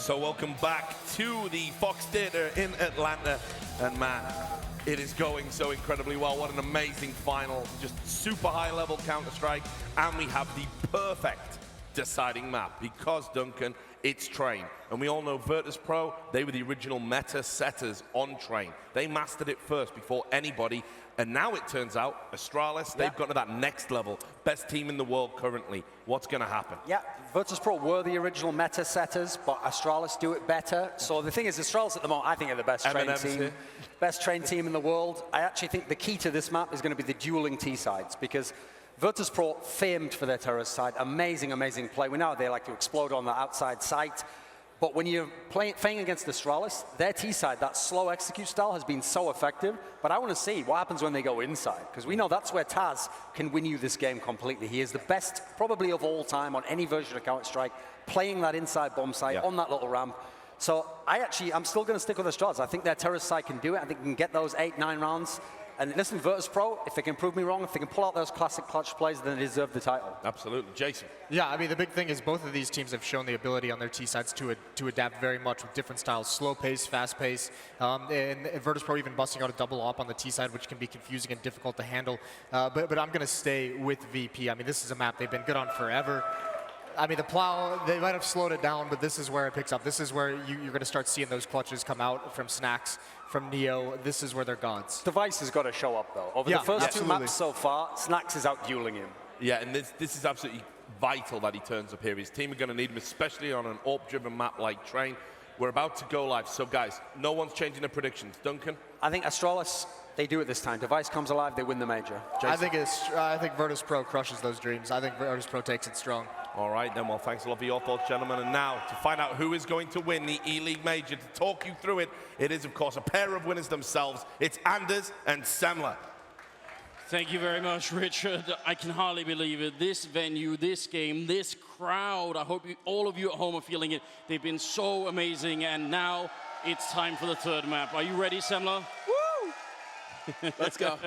So welcome back to the Fox Theater in Atlanta. And man, it is going so incredibly well. What an amazing final. Just super high level Counter-Strike. And we have the perfect deciding map because, Duncan, it's Train. And we all know Virtus Pro, they were the original meta setters on Train. They mastered it first before anybody. And now it turns out, Astralis, they've got to that next level. Best team in the world currently. What's going to happen? Yeah, Virtus Pro were the original meta setters, but Astralis do it better. So the thing is, Astralis at the moment, I think, are the best trained team. Best trained team in the world. I actually think the key to this map is going to be the dueling T-sides, because Virtus Pro famed for their terrorist side. Amazing, amazing play. We know they like to explode on the outside site. But when you're playing against Astralis, their T-side, that slow execute style has been so effective. But I want to see what happens when they go inside, because we know that's where Taz can win you this game completely. He is the best, probably of all time, on any version of Counter-Strike, playing that inside bomb site on that little ramp. So I'm still going to stick with Astralis. I think their terrorist side can do it. I think they can get those 8-9 rounds. And listen, Virtus Pro, if they can prove me wrong, if they can pull out those classic clutch plays, then they deserve the title. Absolutely. Jason. Yeah, I mean, the big thing is both of these teams have shown the ability on their T-sides to adapt very much with different styles, slow pace, fast pace, and Virtus Pro even busting out a double op on the T-side, which can be confusing and difficult to handle. But I'm going to stay with VP. I mean, this is a map they've been good on forever. I mean, the Plow, they might have slowed it down, but this is where it picks up. This is where you're going to start seeing those clutches come out from Snacks, from Neo. This is where they're gods. Device has got to show up, though. Over the first two maps so far, Snacks is out dueling him. Yeah, and this is absolutely vital that he turns up here. His team are going to need him, especially on an AWP-driven map like Train. We're about to go live. So, guys, no one's changing their predictions. Duncan? I think Astralis, they do it this time. Device comes alive, they win the major. Jason? I think Virtus Pro crushes those dreams. I think Virtus Pro takes it strong. All right, then. Well, thanks a lot for your thoughts, gentlemen. And now, to find out who is going to win the Eleague Major, to talk you through it, it is, of course, a pair of winners themselves. It's Anders and Semler. Thank you very much, Richard. I can hardly believe it. This venue, this game, this crowd, I hope all of you at home are feeling it. They've been so amazing, and now it's time for the third map. Are you ready, Semler? Woo! Let's go.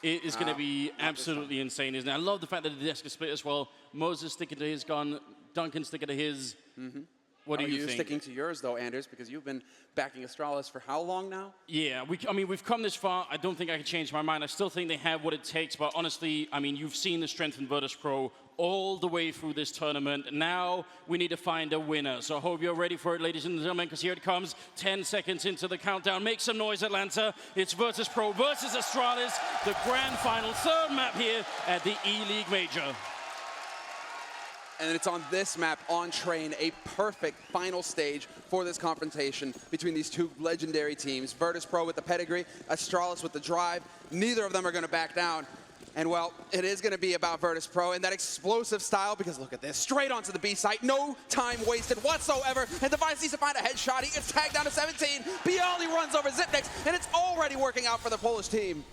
It is going to be absolutely insane, isn't it? I love the fact that the desk is split as well. Moses sticking to his gun, Duncan sticking to his. What do you think? You're sticking to yours, though, Anders, because you've been backing Astralis for how long now? Yeah, I mean, we've come this far. I don't think I can change my mind. I still think they have what it takes, but honestly, I mean, you've seen the strength in Virtus Pro all the way through this tournament. Now we need to find a winner. So I hope you're ready for it, ladies and gentlemen, because here it comes. 10 seconds into the countdown. Make some noise, Atlanta. It's Virtus Pro versus Astralis, the grand final, third map here at the Eleague Major. And it's on this map, on Train, a perfect final stage for this confrontation between these two legendary teams. Virtus Pro with the pedigree, Astralis with the drive. Neither of them are going to back down. And, well, it is going to be about Virtus Pro and that explosive style, because look at this. Straight onto the B site. No time wasted whatsoever. And Device needs to find a headshot. He gets tagged down to 17. Bialy runs over Zipnex, and it's already working out for the Polish team.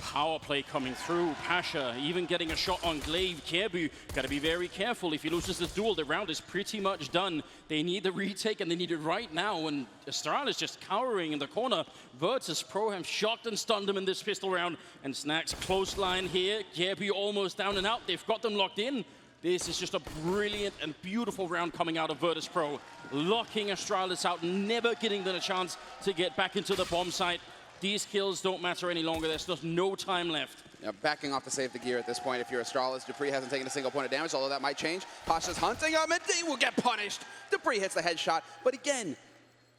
Power play coming through. Pasha even getting a shot on Glaive. Kjaerbye got to be very careful. If he loses this duel, the round is pretty much done. They need the retake, and they need it right now. And Astralis just cowering in the corner. Virtus Pro have shocked and stunned them in this pistol round. And Snacks close line here. Kjaerbye almost down and out. They've got them locked in. This is just a brilliant and beautiful round coming out of Virtus Pro. Locking Astralis out, never getting them a chance to get back into the bomb site. These kills don't matter any longer. There's just no time left. Now, backing off to save the gear at this point if you're Astralis. Dupree hasn't taken a single point of damage, although that might change. Pasha's hunting him, and he will get punished. Dupree hits the headshot. But again,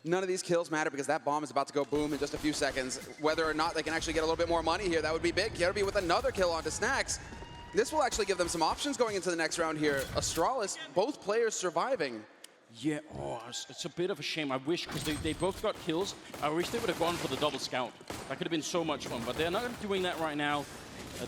none of these kills matter because that bomb is about to go boom in just a few seconds. Whether or not they can actually get a little bit more money here, that would be big. Kjaerbye with another kill onto Snacks. This will actually give them some options going into the next round here. Astralis, both players surviving. Yeah, it's a bit of a shame. I wish, because they both got kills, I wish they would have gone for the double scout. That could have been so much fun, but they're not doing that right now.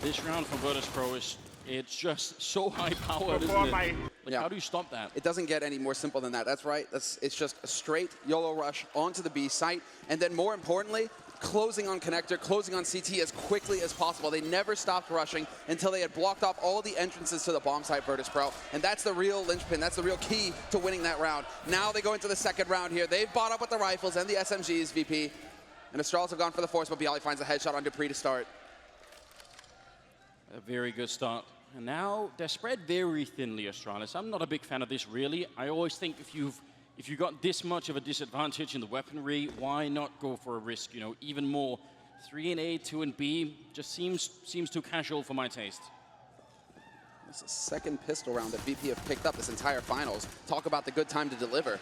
This round from Virtus Pro it's just so high-powered, isn't it? Like, how do you stop that? It doesn't get any more simple than that. That's right. It's just a straight YOLO rush onto the B site, and then more importantly, closing on connector, closing on CT as quickly as possible. They never stopped rushing until they had blocked off all the entrances to the bomb site, Virtus Pro. And that's the real linchpin. That's the real key to winning that round. Now they go into the second round here. They've bought up with the rifles and the SMGs, VP. And Astralis have gone for the force, but Bialy finds a headshot on Dupree to start. A very good start. And now they're spread very thinly, Astralis. I'm not a big fan of this, really. I always think if you got this much of a disadvantage in the weaponry, why not go for a risk? You know, even more. 3 and A, 2 and B just seems too casual for my taste. It's the second pistol round that VP have picked up this entire finals. Talk about the good time to deliver.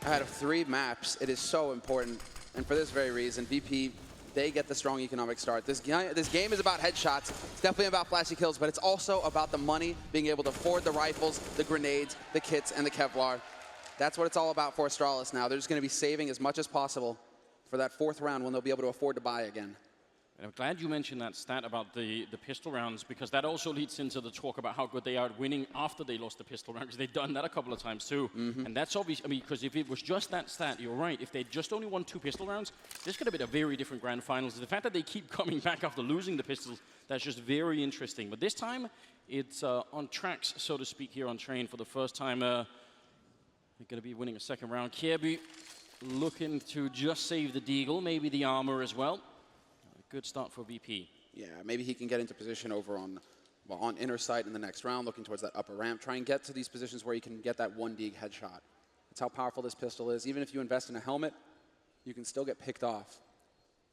Out of 3 maps, it is so important. And for this very reason, VP, they get the strong economic start. This game is about headshots. It's definitely about flashy kills, but it's also about the money, being able to afford the rifles, the grenades, the kits, and the Kevlar. That's what it's all about for Astralis now. They're just going to be saving as much as possible for that 4th round when they'll be able to afford to buy again. And I'm glad you mentioned that stat about the pistol rounds, because that also leads into the talk about how good they are at winning after they lost the pistol round, because they've done that a couple of times too. And that's obvious. I mean, because if it was just that stat, you're right. If they'd just only won 2 pistol rounds, this could have been a very different grand finals. The fact that they keep coming back after losing the pistols, that's just very interesting. But this time, it's on tracks, so to speak, here on Train for the first time. They're going to be winning a 2nd round. Kjaerbye looking to just save the deagle, maybe the armor as well. Good start for VP. Yeah, maybe he can get into position over on inner sight in the next round, looking towards that upper ramp. Try and get to these positions where you can get that 1D headshot. That's how powerful this pistol is. Even if you invest in a helmet, you can still get picked off.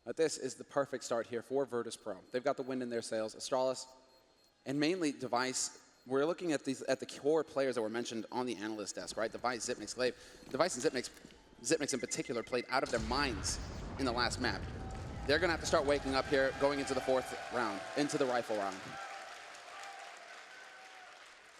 But this is the perfect start here for Virtus Pro. They've got the wind in their sails. Astralis, and mainly Device. We're looking at the core players that were mentioned on the analyst desk, right? Device, Xyp9x, Glaive. Device and Xyp9x in particular played out of their minds in the last map. They're going to have to start waking up here, going into the 4th round, into the rifle round.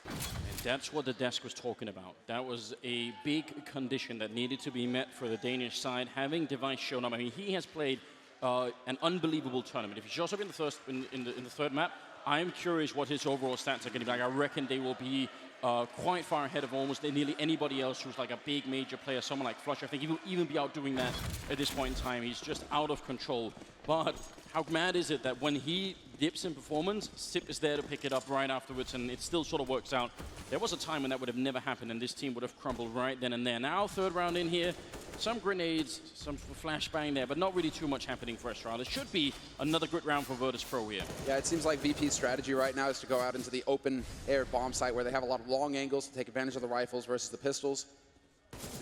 And that's what the desk was talking about. That was a big condition that needed to be met for the Danish side. Having Device shown up, I mean, he has played an unbelievable tournament. If he shows up in the 3rd map, I'm curious what his overall stats are going to be like. I reckon they will be quite far ahead of almost nearly anybody else who's like a big major player, someone like Flush. I think he will even be outdoing that at this point in time. He's just out of control. But how mad is it that when he dips in performance, Xyp is there to pick it up right afterwards, and it still sort of works out. There was a time when that would have never happened, and this team would have crumbled right then and there. Now, 3rd round in here, some grenades, some flashbang there, but not really too much happening for Astralis. Should be another good round for Virtus Pro here. Yeah, it seems like VP's strategy right now is to go out into the open air bomb site where they have a lot of long angles to take advantage of the rifles versus the pistols.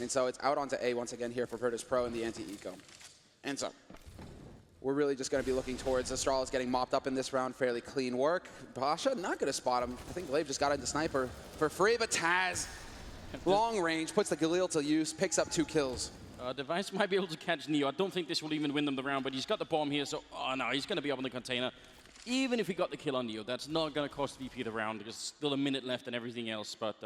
And so it's out onto A once again here for Virtus Pro and the anti-eco. And so we're really just going to be looking towards Astralis getting mopped up in this round. Fairly clean work. Pasha not going to spot him. I think Glaive just got into sniper for free, but Taz, long range, puts the Galil to use, picks up 2 kills. Device might be able to catch Neo. I don't think this will even win them the round, but he's got the bomb here, so oh no, he's going to be up in the container. Even if he got the kill on Neo, that's not going to cost VP the round. There's still a minute left and everything else, but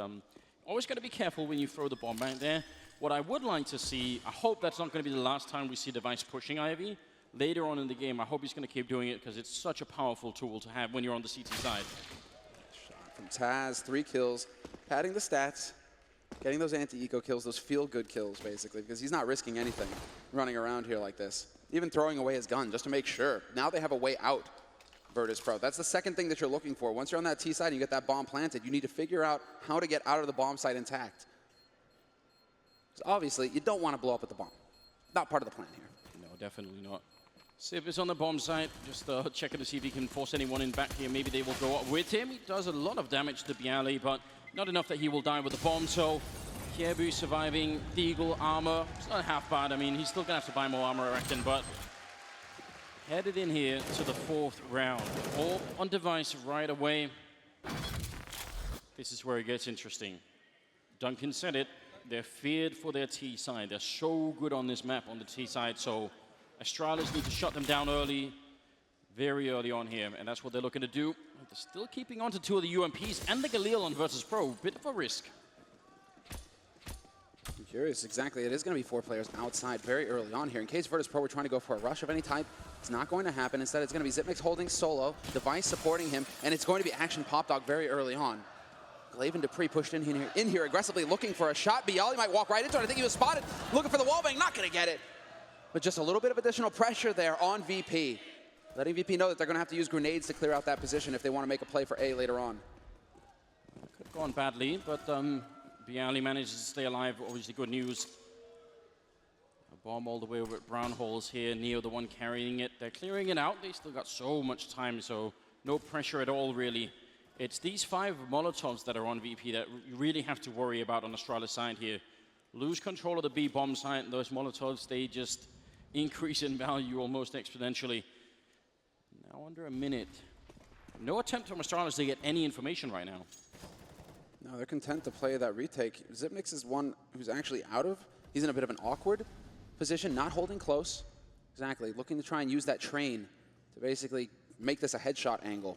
always got to be careful when you throw the bomb back there. What I would like to see, I hope that's not going to be the last time we see Device pushing Ivy. Later on in the game, I hope he's going to keep doing it because it's such a powerful tool to have when you're on the CT side. Shot from Taz, 3 kills, padding the stats, getting those anti-eco kills, those feel-good kills, basically, because he's not risking anything running around here like this. Even throwing away his gun, just to make sure. Now they have a way out, Virtus Pro. That's the second thing that you're looking for. Once you're on that T side and you get that bomb planted, you need to figure out how to get out of the bomb site intact. Because obviously, you don't want to blow up with the bomb. Not part of the plan here. No, definitely not. Xyp is on the bomb site, just checking to see if he can force anyone in back here. Maybe they will go up with him. He does a lot of damage to Bialy, but not enough that he will die with the bomb. So Kjaerbye surviving, Deagle, armor. It's not half bad. I mean, he's still going to have to buy more armor, I reckon, but headed in here to the 4th round. All on Device right away. This is where it gets interesting. Duncan said it. They're feared for their T side. They're so good on this map on the T side, so Astralis need to shut them down early, very early on here, and that's what they're looking to do. They're still keeping on to 2 of the UMPs and the Galil on Virtus Pro. Bit of a risk. I'm curious, exactly. It is going to be 4 players outside very early on here. In case Virtus Pro were trying to go for a rush of any type, it's not going to happen. Instead, it's going to be Xyp9x holding solo, Device supporting him, and it's going to be action Pop Dog very early on. Glaive and Dupree pushed in here aggressively looking for a shot. Bialy might walk right into it. I think he was spotted, looking for the wallbang, not going to get it. But just a little bit of additional pressure there on VP. Letting VP know that they're going to have to use grenades to clear out that position if they want to make a play for A later on. Could have gone badly, but Bialy manages to stay alive. Obviously good news. A bomb all the way over at Brown Holes here. Neo the one carrying it. They're clearing it out. They still got so much time, so no pressure at all, really. It's these 5 Molotovs that are on VP that you really have to worry about on Astralis side here. lose control of the B bomb site, and those Molotovs, they just increase in value almost exponentially. Now under a minute. No attempt from Astralis to get any information right now. No, they're content to play that retake. Xyp9x is one who's actually out of. He's in a bit of an awkward position, not holding close. Exactly, looking to try and use that train to basically make this a headshot angle.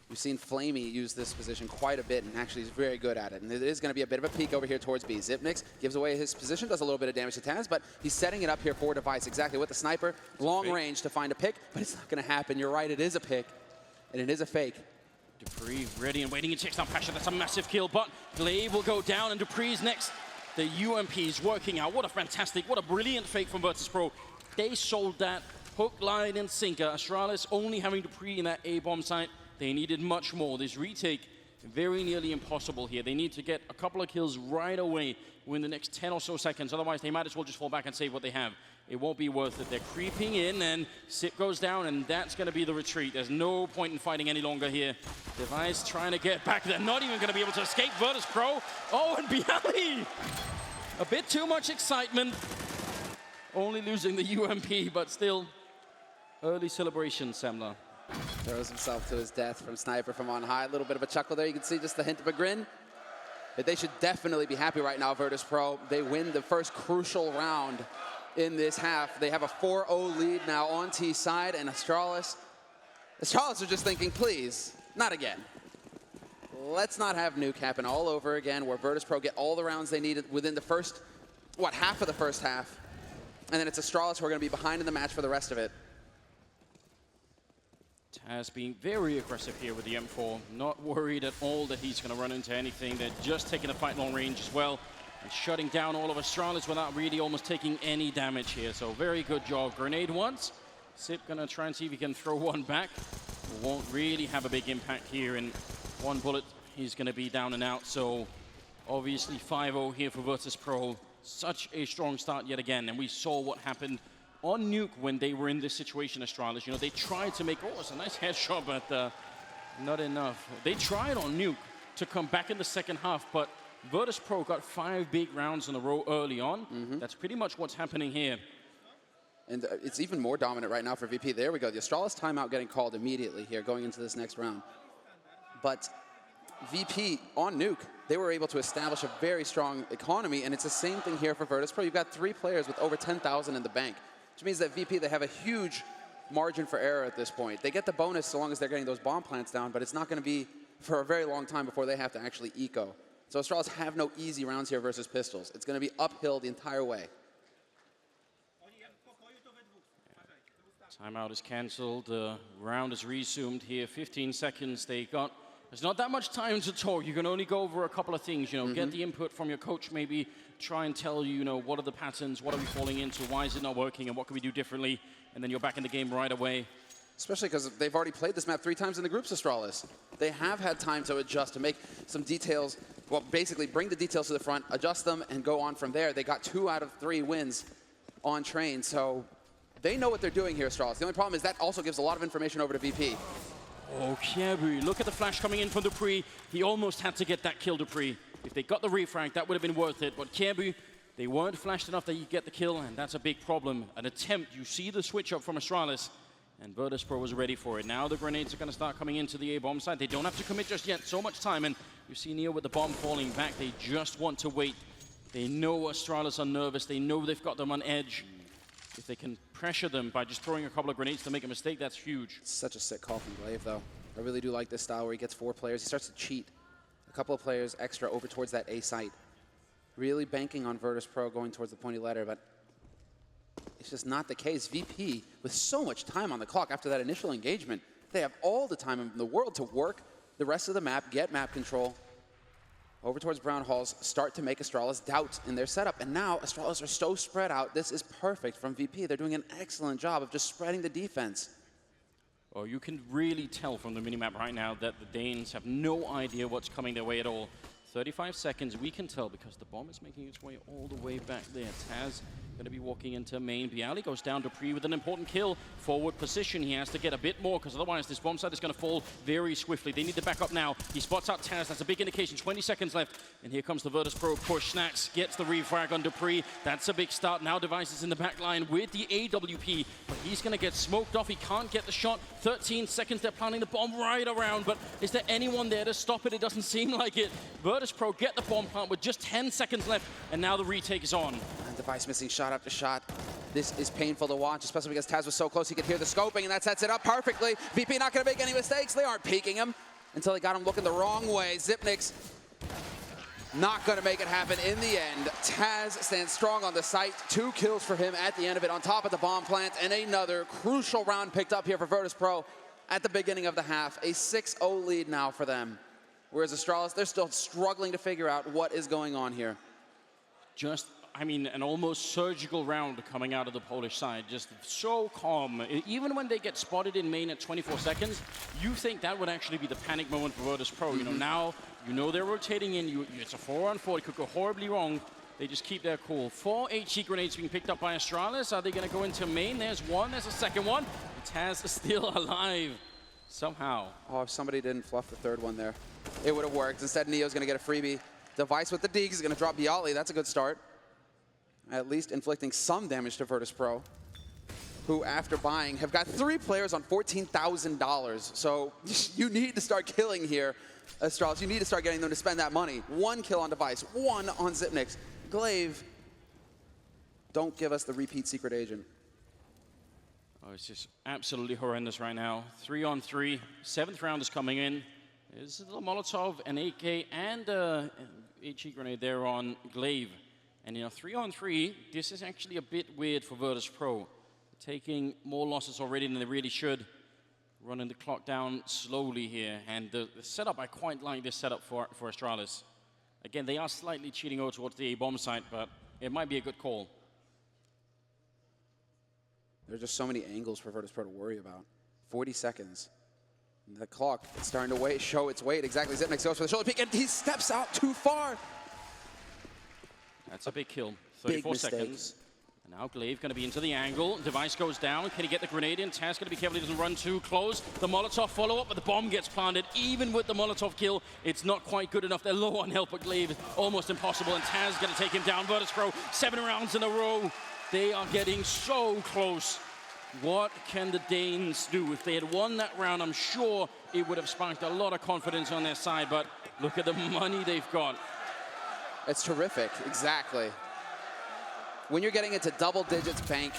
We've seen Flamey use this position quite a bit, and actually he's very good at it. And it is going to be a bit of a peek over here towards B. Xyp9x gives away his position, does a little bit of damage to Taz, but he's setting it up here for Device. Exactly, with the sniper, long range to find a pick, but it's not going to happen. You're right, it is a pick, and it is a fake. Dupree ready and waiting. He takes down Pasha. That's a massive kill, but Glaive will go down, and Dupree's next. The UMP is working out. What a brilliant fake from Virtus.pro. They sold that hook, line, and sinker. Astralis only having Dupree in that A-bomb site. They needed much more. This retake, very nearly impossible here. They need to get a couple of kills right away within the next 10 or so seconds. Otherwise, they might as well just fall back and save what they have. It won't be worth it. They're creeping in, and Sip goes down, and that's going to be the retreat. There's no point in fighting any longer here. Device trying to get back. They're not even going to be able to escape Virtus.pro. Oh, and Bialy! A bit too much excitement. Only losing the UMP, but still, early celebration, Semler. Throws himself to his death from Sniper from on high. A little bit of a chuckle there. You can see just the hint of a grin. But they should definitely be happy right now, Virtus.pro. They win the first crucial round in this half. They have a 4-0 lead now on T side, and Astralis are just thinking, please, not again. Let's not have nuke happen all over again, where Virtus.pro get all the rounds they needed within the first, half of the first half. And then it's Astralis who are going to be behind in the match for the rest of it. Taz being very aggressive here with the M4. Not worried at all that he's going to run into anything. They're just taking the fight long range as well, and shutting down all of Astralis without really almost taking any damage here. So very good job. Grenade once. Sip going to try and see if he can throw one back. Won't really have a big impact here. In one bullet, he's going to be down and out. So obviously 5-0 here for Virtus.pro. Such a strong start yet again. And we saw what happened on Nuke when they were in this situation, Astralis. You know, they tried to make, oh, it's a nice headshot, but not enough. They tried on Nuke to come back in the second half, but Virtus.pro got 5 big rounds in a row early on. That's pretty much what's happening here. And it's even more dominant right now for VP. There we go. The Astralis timeout getting called immediately here going into this next round. But VP on Nuke, they were able to establish a very strong economy, and it's the same thing here for Virtus.pro. You've got 3 players with over 10,000 in the bank, which means that VP, they have a huge margin for error at this point. They get the bonus so long as they're getting those bomb plants down, but it's not going to be for a very long time before they have to actually eco. So Astralis have no easy rounds here versus Pistols. It's going to be uphill the entire way. Timeout is cancelled. The round is resumed here. 15 seconds they got. There's not that much time to talk. You can only go over a couple of things, you know, get the input from your coach, maybe try and tell you, you know, what are the patterns, what are we falling into, why is it not working, and what can we do differently, and then you're back in the game right away. Especially because they've already played this map 3 times in the groups, Astralis. They have had time to adjust, to make some details, well, basically bring the details to the front, adjust them, and go on from there. They got 2 out of 3 wins on train, so they know what they're doing here, Astralis. The only problem is that also gives a lot of information over to VP. Oh, Kiebu, look at the flash coming in from Dupree. He almost had to get that kill, Dupree. If they got the refrag, that would have been worth it. But Kiebu, they weren't flashed enough that you get the kill, and that's a big problem. An attempt, you see the switch up from Astralis, and Virtus.pro was ready for it. Now the grenades are going to start coming into the A-bomb side. They don't have to commit just yet, so much time, and you see Neo with the bomb falling back. They just want to wait. They know Astralis are nervous. They know they've got them on edge. If they can pressure them by just throwing a couple of grenades to make a mistake, that's huge. It's such a sick call from Glaive, though. I really do like this style where he gets 4 players. He starts to cheat a couple of players extra over towards that A site. Really banking on Virtus.pro going towards the pointy letter, but it's just not the case. VP, with so much time on the clock after that initial engagement, they have all the time in the world to work the rest of the map, get map control, over towards Brown Halls, start to make Astralis doubt in their setup. And now Astralis are so spread out. This is perfect from VP. They're doing an excellent job of just spreading the defense. Oh, you can really tell from the minimap right now that the Danes have no idea what's coming their way at all. 35 seconds, we can tell because the bomb is making its way all the way back there. Taz going to be walking into main. Bialy goes down. Dupree with an important kill. Forward position. He has to get a bit more because otherwise this bomb site is going to fall very swiftly. They need to back up now. He spots out Taz. That's a big indication. 20 seconds left. And here comes the Virtus.pro push. Snacks gets the refrag on Dupree. That's a big start. Now Device is in the back line with the AWP. But he's going to get smoked off. He can't get the shot. 13 seconds. They're planting the bomb right around. But is there anyone there to stop it? It doesn't seem like it. Virtus.pro get the bomb plant with just 10 seconds left. And now the retake is on. And Device missing shot after shot. This is painful to watch, especially because Taz was so close he could hear the scoping, and that sets it up perfectly. VP not going to make any mistakes. They aren't peeking him until they got him looking the wrong way. Xyp9x not going to make it happen in the end. Taz stands strong on the site. 2 kills for him at the end of it on top of the bomb plant, and another crucial round picked up here for Virtus.pro at the beginning of the half. A 6-0 lead now for them. Whereas Astralis, they're still struggling to figure out what is going on here. Just, I mean, an almost surgical round coming out of the Polish side. Just so calm. Even when they get spotted in main at 24 seconds, you think that would actually be the panic moment for Virtus.pro. You know, now you know they're rotating in. It's a 4-on-4. It could go horribly wrong. They just keep their cool. 4 HE grenades being picked up by Astralis. Are they going to go into main? There's one. There's a second one. Taz is still alive somehow. Oh, if somebody didn't fluff the third one there, it would have worked. Instead, Neo's going to get a freebie. Device with the Deeks is going to drop Bialy. That's a good start. At least inflicting some damage to Virtus.pro, who, after buying, have got 3 players on $14,000. So you need to start killing here, Astralis. You need to start getting them to spend that money. 1 kill on Device, 1 on Xyp9x. Glaive, don't give us the repeat secret agent. Oh, it's just absolutely horrendous right now. 3-on-3. 7th round is coming in. There's a little Molotov, an AK, and an HE grenade there on Glaive. And you know, 3-on-3, this is actually a bit weird for Virtus.pro. Taking more losses already than they really should. Running the clock down slowly here. And the setup, I quite like this setup for Astralis. Again, they are slightly cheating over towards the A-bomb site, but it might be a good call. There's just so many angles for Virtus.pro to worry about. 40 seconds. The clock is starting to show its weight. Exactly. Xyp9x goes for the shoulder peek, and he steps out too far. That's a big kill. 34 seconds. And now Glaive going to be into the angle. Device goes down. Can he get the grenade in? Taz going to be careful he doesn't run too close. The Molotov follow-up, but the bomb gets planted. Even with the Molotov kill, it's not quite good enough. They're low on health, but Glaive is almost impossible. And Taz going to take him down. Virtus.pro, 7 rounds in a row. They are getting so close. What can the Danes do? If they had won that round, I'm sure it would have sparked a lot of confidence on their side, but look at the money they've got. It's terrific, exactly. When you're getting into double digits bank,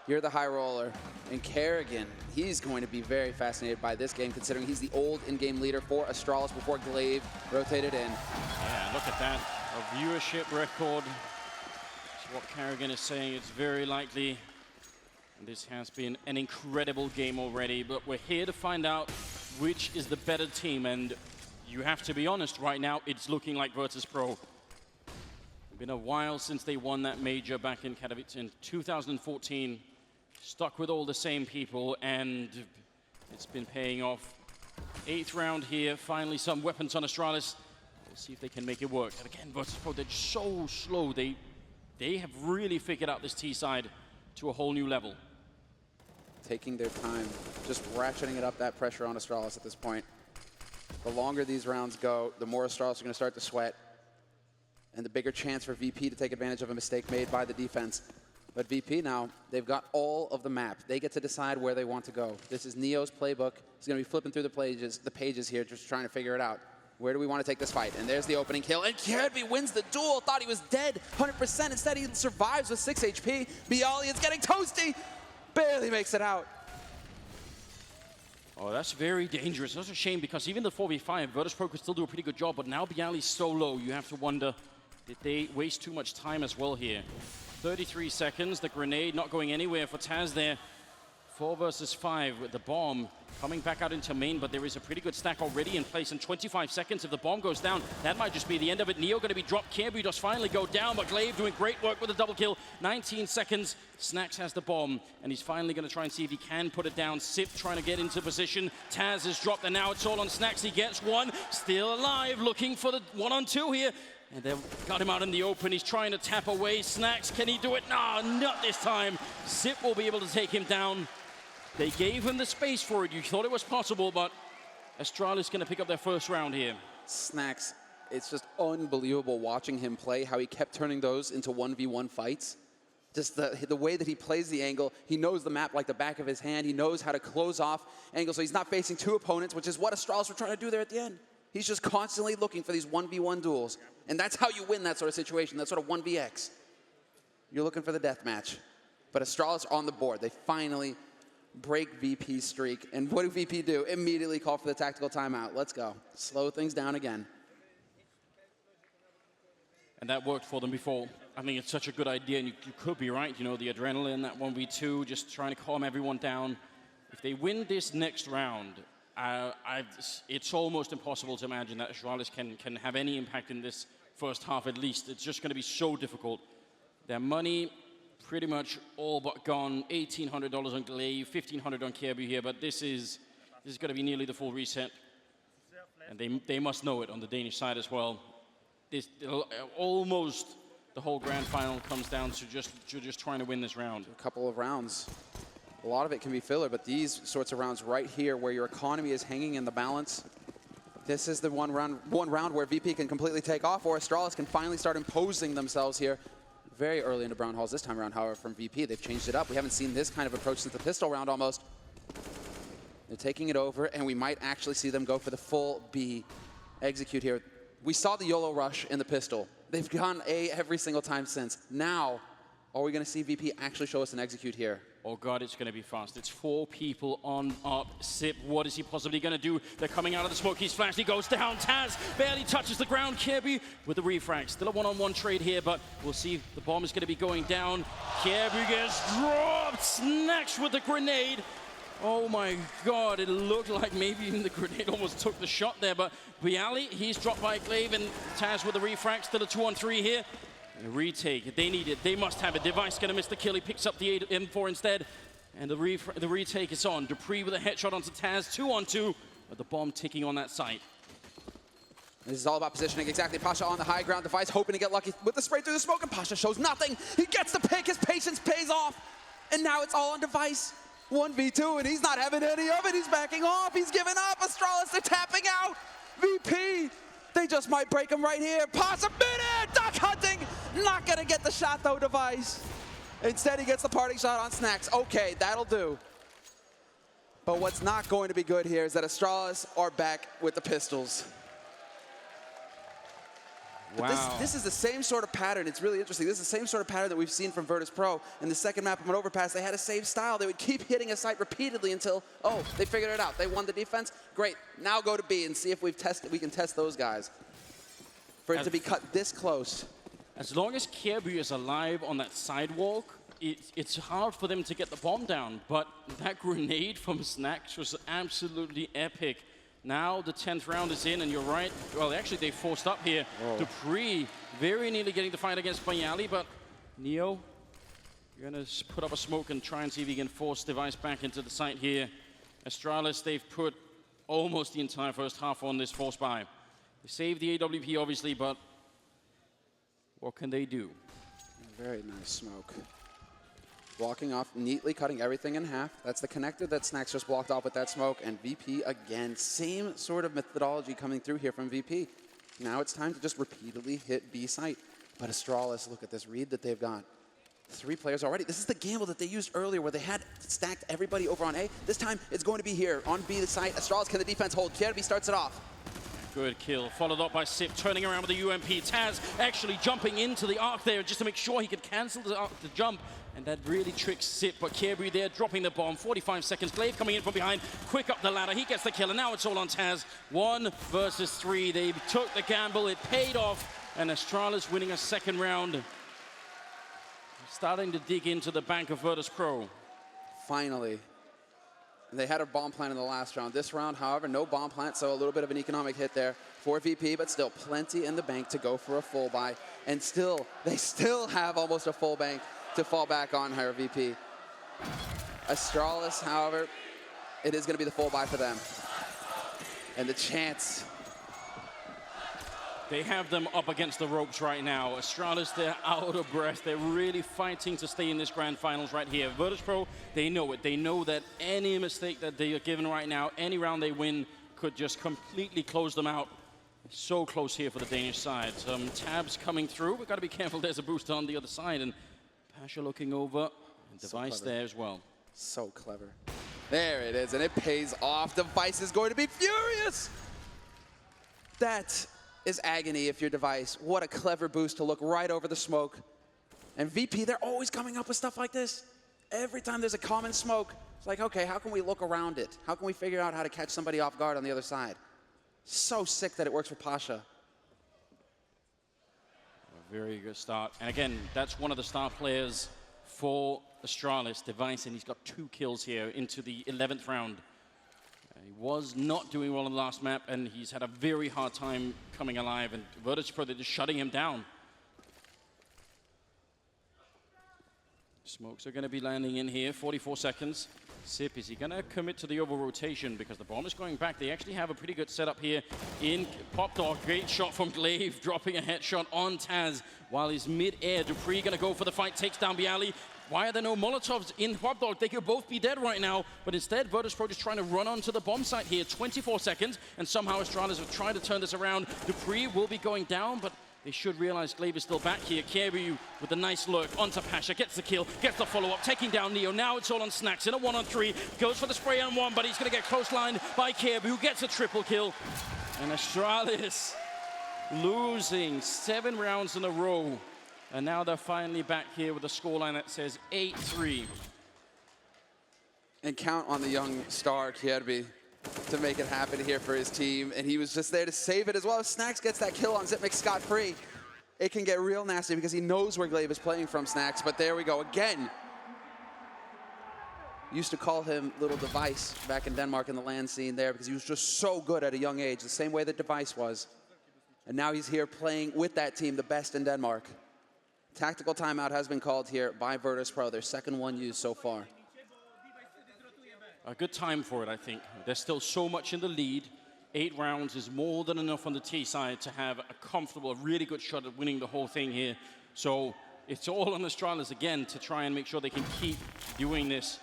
you're the high roller. And Kerrigan, he's going to be very fascinated by this game, considering he's the old in-game leader for Astralis before Glaive rotated in. Yeah, look at that. A viewership record. That's what Kerrigan is saying. It's very likely. And this has been an incredible game already, but we're here to find out which is the better team. And you have to be honest, right now, it's looking like Virtus.pro. It's been a while since they won that major back in Katowice in 2014. Stuck with all the same people, and it's been paying off. 8th round here, finally some weapons on Astralis. We'll see if they can make it work. And again, Virtus.pro, they're so slow. They have really figured out this T side to a whole new level. Taking their time, just ratcheting it up, that pressure on Astralis at this point. The longer these rounds go, the more Astralis are going to start to sweat, and the bigger chance for VP to take advantage of a mistake made by the defense. But VP now, they've got all of the map. They get to decide where they want to go. This is Neo's playbook. He's going to be flipping through the pages here, just trying to figure it out. Where do we want to take this fight? And there's the opening kill. And Kirby wins the duel. Thought he was dead, 100%. Instead, he survives with 6 HP. Bialy is getting toasty. Barely makes it out. Oh, that's very dangerous. That's a shame because even the 4v5, Virtus.pro could still do a pretty good job, but now Bialy's so low, you have to wonder, did they waste too much time as well here? 33 seconds, the grenade not going anywhere for Taz there. 4 versus 5 with the bomb coming back out into main, but there is a pretty good stack already in place in 25 seconds. If the bomb goes down, that might just be the end of it. Neo going to be dropped. Kirby does finally go down, but Glaive doing great work with a double kill. 19 seconds. Snax has the bomb, and he's finally going to try and see if he can put it down. Sip trying to get into position. Taz is dropped, and now it's all on Snax. He gets one. Still alive, looking for the 1-on-2 here. And they've got him out in the open. He's trying to tap away. Snax, can he do it? No, not this time. Sip will be able to take him down. They gave him the space for it. You thought it was possible, but Astralis going to pick up their first round here. Snax, it's just unbelievable watching him play, how he kept turning those into 1v1 fights. Just the way that he plays the angle. He knows the map like the back of his hand. He knows how to close off angles, so he's not facing two opponents, which is what Astralis were trying to do there at the end. He's just constantly looking for these 1v1 duels. And that's how you win that sort of situation, that sort of 1vx. You're looking for the death match. But Astralis on the board. They finally break VP's streak. And what do VP do? Immediately call for the tactical timeout. Let's go. Slow things down again. And that worked for them before. I think it's such a good idea, and you could be right. You know, the adrenaline, that 1v2, just trying to calm everyone down. If they win this next round, it's almost impossible to imagine that Astralis can have any impact in this first half at least. It's just going to be so difficult. Their money pretty much all but gone. $1,800 on Glaive, $1,500 on Kirby here, but this is going to be nearly the full reset. And they must know it on the Danish side as well. Almost the whole grand final comes down to just trying to win this round. A couple of rounds. A lot of it can be filler, but these sorts of rounds right here where your economy is hanging in the balance, this is the one round where VP can completely take off, or Astralis can finally start imposing themselves here very early into Brown Halls this time around, however, from VP. They've changed it up. We haven't seen this kind of approach since the pistol round almost. They're taking it over, and we might actually see them go for the full B execute here. We saw the YOLO rush in the pistol. They've gone A every single time since. Now, are we going to see VP actually show us an execute here? Oh God, it's going to be fast. It's 4 people on up. Sip, what is he possibly going to do? They're coming out of the smoke. He's flashed. He goes down. Taz barely touches the ground. Kirby with the refrag. Still a one-on-one trade here, but we'll see. The bomb is going to be going down. Kirby gets dropped. Snax with the grenade. Oh my God, it looked like maybe even the grenade almost took the shot there, but Bialy, he's dropped by Glaive, and Taz with the refrag. Still a 2-on-3 here. A retake, they need it, they must have it. Device gonna miss the kill, he picks up the M4 instead. And the retake is on. Dupree with a headshot onto Taz, 2-on-2, with the bomb ticking on that site. This is all about positioning. Exactly, Pasha on the high ground. Device hoping to get lucky with the spray through the smoke, and Pasha shows nothing. He gets the pick, his patience pays off. And now it's all on Device. 1v2, and he's not having any of it. He's backing off, he's giving up. Astralis, they're tapping out. VP, they just might break him right here. Pasha minute, duck hunting. Not gonna get the shot though, Device. Instead, he gets the parting shot on Snax. Okay, that'll do. But what's not going to be good here is that Astralis are back with the pistols. Wow. This is the same sort of pattern. It's really interesting. This is the same sort of pattern that we've seen from Virtus Pro. In the second map of an overpass, they had a same style. They would keep hitting a site repeatedly until, oh, they figured it out. They won the defense. Great. Now go to B and see if we can test those guys. For it to be cut this close. As long as Kirby is alive on that sidewalk, it's hard for them to get the bomb down. But that grenade from Snax was absolutely epic. Now the 10th round is in, and you're right. Well, actually, they forced up here. Whoa. Dupree very nearly getting the fight against Bialy, but Neo, you're going to put up a smoke and try and see if he can force Device back into the site here. Astralis, they've put almost the entire first half on this force buy. They saved the AWP, obviously, but what can they do? Very nice smoke. Walking off, neatly cutting everything in half. That's the connector that Snax just walked off with that smoke. And VP again, same sort of methodology coming through here from VP. Now it's time to just repeatedly hit B site. But Astralis, look at this read that they've got. 3 players already. This is the gamble that they used earlier where they had stacked everybody over on A. This time it's going to be here on B the site. Astralis, can the defense hold? Kirby starts it off. Good kill, followed up by Sip, turning around with the UMP. Taz actually jumping into the arc there just to make sure he could cancel the jump. And that really tricks Sip, but Kirby there dropping the bomb. 45 seconds, Glaive coming in from behind, quick up the ladder, he gets the kill, and now it's all on Taz. 1 versus 3, they took the gamble, it paid off, and Astralis winning a second round. Starting to dig into the bank of Virtus Pro. Finally, They had a bomb plant in the last round. This round, however, no bomb plant, so a little bit of an economic hit there for VP, but still plenty in the bank to go for a full buy. And still, they still have almost a full bank to fall back on her, VP. Astralis, however, it is going to be the full buy for them. And the chance. They have them up against the ropes right now. Astralis, they're out of breath. They're really fighting to stay in this grand finals right here. Virtus.pro, they know it. They know that any mistake that they are given right now, any round they win, could just completely close them out. So close here for the Danish side. Tabs coming through. We've got to be careful. There's a boost on the other side. And Pasha looking over. And Device there as well. So clever. There it is, and it pays off. Device is going to be furious. That is agony if you're Device. What a clever boost to look right over the smoke. And VP, they're always coming up with stuff like this. Every time there's a common smoke, it's like, okay, how can we look around it? How can we figure out how to catch somebody off guard on the other side? So sick that it works for Pasha. A very good start. And again, that's one of the star players for Astralis, Device, and he's got 2 kills here into the 11th round. He was not doing well in the last map, and he's had a very hard time coming alive, and Virtus.pro, they're just shutting him down. Smokes are going to be landing in here, 44 seconds. Sip, is he going to commit to the over-rotation? Because the bomb is going back. They actually have a pretty good setup here in Pop Dog. Great shot from Glaive, dropping a headshot on Taz while he's mid-air. Dupree going to go for the fight, takes down Bialy. Why are there no Molotovs in Pop Dog? They could both be dead right now, but instead, Virtus.pro just trying to run onto the bomb site here. 24 seconds, and somehow Astralis have tried to turn this around. Dupree will be going down, but they should realize Glaive is still back here. Kyebu with a nice lurk onto Pasha, gets the kill, gets the follow-up, taking down Neo. Now it's all on Snacks in a 1-on-3. Goes for the spray on 1, but he's going to get close line by Kyebu, who gets a triple kill. And Astralis losing 7 rounds in a row. And now they're finally back here with a scoreline that says 8-3. And count on the young star, Kyebu, to make it happen here for his team. And he was just there to save it as well. If Snacks gets that kill on Zipmix scot-free, it can get real nasty because he knows where Glaive is playing from, Snacks. But there we go again. Used to call him Little Device back in Denmark in the LAN scene there because he was just so good at a young age, the same way that Device was. And now he's here playing with that team, the best in Denmark. Tactical timeout has been called here by Virtus.pro, their second one used so far. A good time for it, I think. There's still so much in the lead. 8 rounds is more than enough on the T side to have a comfortable, a really good shot at winning the whole thing here. So it's all on Astralis again to try and make sure they can keep doing this.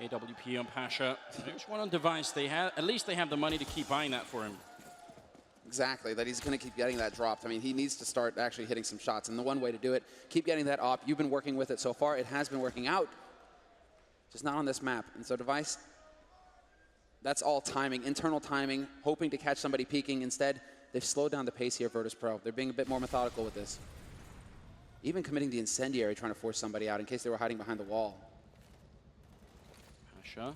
AWP on Pasha. There's one on Device. At least they have the money to keep buying that for him. Exactly, that he's going to keep getting that dropped. I mean, he needs to start actually hitting some shots. And the one way to do it, keep getting that op. You've been working with it so far. It has been working out. Just not on this map. And so Device, that's all timing, internal timing, hoping to catch somebody peeking. Instead, they've slowed down the pace here, Virtus.pro. They're being a bit more methodical with this. Even committing the incendiary, trying to force somebody out in case they were hiding behind the wall. Pasha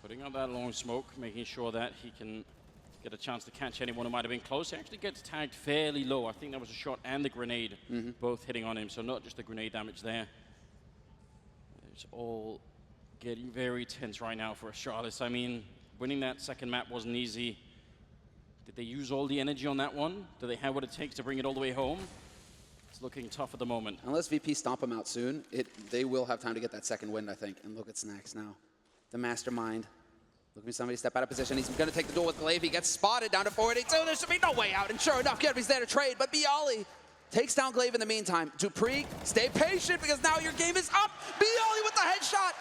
putting on that long smoke, making sure that he can get a chance to catch anyone who might have been close. He actually gets tagged fairly low. I think that was a shot and the grenade both hitting on him, so not just the grenade damage there. It's all getting very tense right now for Astralis. I mean, winning that second map wasn't easy. Did they use all the energy on that one? Do they have what it takes to bring it all the way home? It's looking tough at the moment. Unless VP stomp him out soon, they will have time to get that second win, I think. And look at Snacks now. The mastermind. Looking for somebody to step out of position. He's going to take the duel with Glaive. He gets spotted down to 482. There should be no way out. And sure enough, Kyebu's there to trade. But Bialy takes down Glaive in the meantime. Dupree, stay patient because now your game is up. Bialy with the headshot.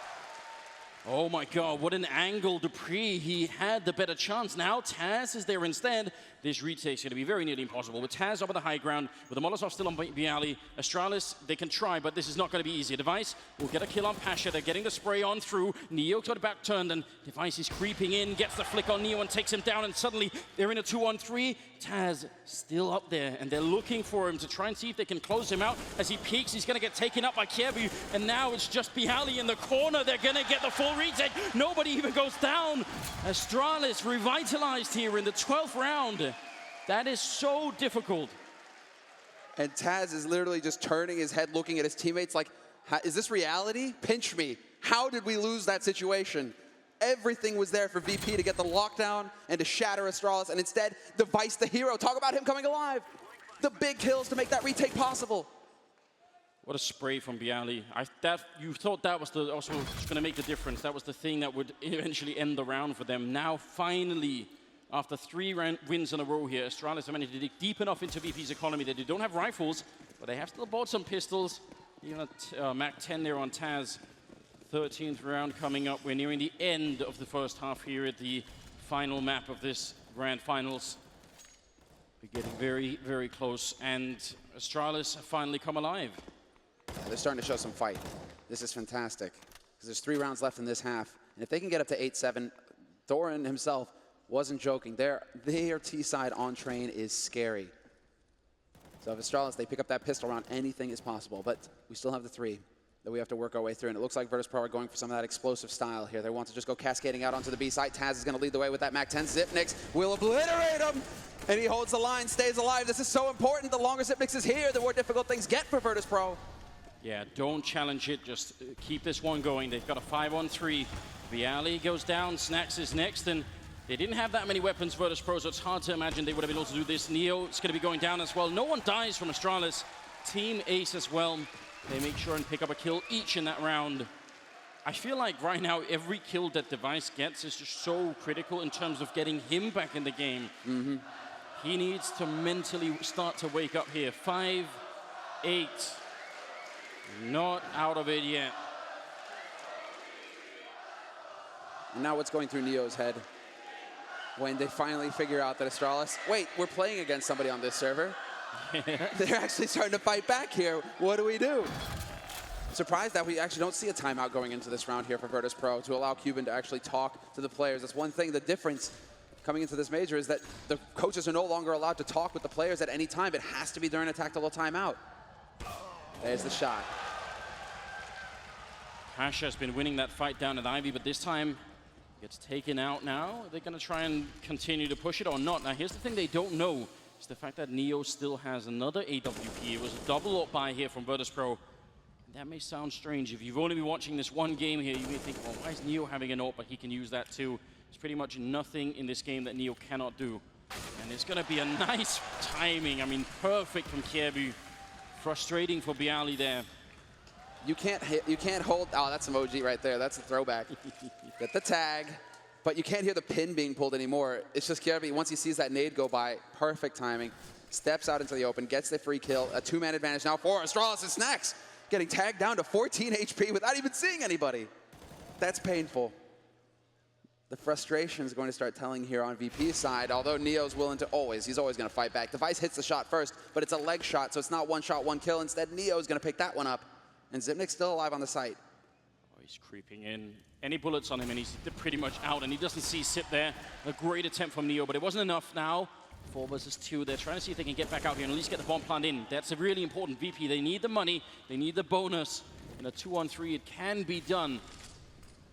Oh my God, what an angle. Dupree, he had the better chance. Now Taz is there instead. This retake's going to be very nearly impossible. With Taz up on the high ground, with the Molotov still on Bialy, Astralis, they can try, but this is not going to be easy. Device will get a kill on Pasha. They're getting the spray on through. Neo got back turned, and Device is creeping in, gets the flick on Neo and takes him down, and suddenly they're in a 2-on-3. Taz still up there, and they're looking for him to try and see if they can close him out. As he peeks, he's going to get taken up by Kyebu, and now it's just Bialy in the corner. They're going to get the full retake. Nobody even goes down. Astralis revitalized here in the 12th round. That is so difficult. And Taz is literally just turning his head, looking at his teammates like, Is this reality? Pinch me. How did we lose that situation? Everything was there for VP to get the lockdown and to shatter Astralis, and instead, Device the hero. Talk about him coming alive. The big kills to make that retake possible. What a spray from Bialy. You thought that was also going to make the difference. That was the thing that would eventually end the round for them. Now, finally, after 3 wins in a row here, Astralis have managed to dig deep enough into VP's economy that they don't have rifles, but they have still bought some pistols. You got Mac 10 there on Taz. 13th round coming up. We're nearing the end of the first half here at the final map of this grand finals. We're getting very, very close, and Astralis have finally come alive. Yeah, they're starting to show some fight. This is fantastic, because there's 3 rounds left in this half, and if they can get up to 8-7, Thorin himself wasn't joking. Their T-side on train is scary. So if Astralis, they pick up that pistol round, anything is possible, but we still have the 3 that we have to work our way through, and it looks like Virtus.pro are going for some of that explosive style here. They want to just go cascading out onto the B side. Taz is going to lead the way with that Mac 10. Zipnix will obliterate him, and he holds the line, stays alive. This is so important. The longer Zipnix is here, the more difficult things get for Virtus.pro. Yeah, don't challenge it. Just keep this one going. They've got a 5-on-3. Bialy goes down. Snacks is next, and they didn't have that many weapons, Virtus.pro, so it's hard to imagine they would have been able to do this. Neo is going to be going down as well. No one dies from Astralis. Team Ace as well. They make sure and pick up a kill each in that round. I feel like right now every kill that Device gets is just so critical in terms of getting him back in the game. He needs to mentally start to wake up here. 5-8. Not out of it yet. And now what's going through Neo's head when they finally figure out that Astralis, wait, we're playing against somebody on this server. They're actually starting to fight back here. What do we do? Surprised that we actually don't see a timeout going into this round here for Virtus.pro to allow Cuban to actually talk to the players. That's one thing, the difference coming into this major is that the coaches are no longer allowed to talk with the players at any time. It has to be during a tactical timeout. There's the shot. Pasha's been winning that fight down at Ivy, but this time gets taken out now. They're going to try and continue to push it or not. Now, here's the thing they don't know. It's the fact that Neo still has another AWP. It was a double up buy here from Virtus.pro. That may sound strange. If you've only been watching this one game here, you may think, well, why is Neo having an AWP, but he can use that too? There's pretty much nothing in this game that Neo cannot do. And it's going to be a nice timing. I mean, perfect from Kiebu. Frustrating for Bialy there. You can't hold, oh, that's emoji right there. That's a throwback. Get the tag. But you can't hear the pin being pulled anymore. It's just Kiebu, once he sees that nade go by, perfect timing. Steps out into the open, gets the free kill. A 2-man advantage now for Astralis and Snacks. Getting tagged down to 14 HP without even seeing anybody. That's painful. The frustration is going to start telling here on VP's side, although Neo's willing to he's always going to fight back. Device hits the shot first, but it's a leg shot, so it's not one shot, one kill. Instead, Neo's going to pick that one up. And Zipnik's still alive on the site. Oh, he's creeping in. Any bullets on him, and he's pretty much out, and he doesn't see Sip there. A great attempt from Neo, but it wasn't enough now. 4 versus 2. They're trying to see if they can get back out here and at least get the bomb plant in. That's a really important VP. They need the money. They need the bonus. In a 2-on-3, it can be done.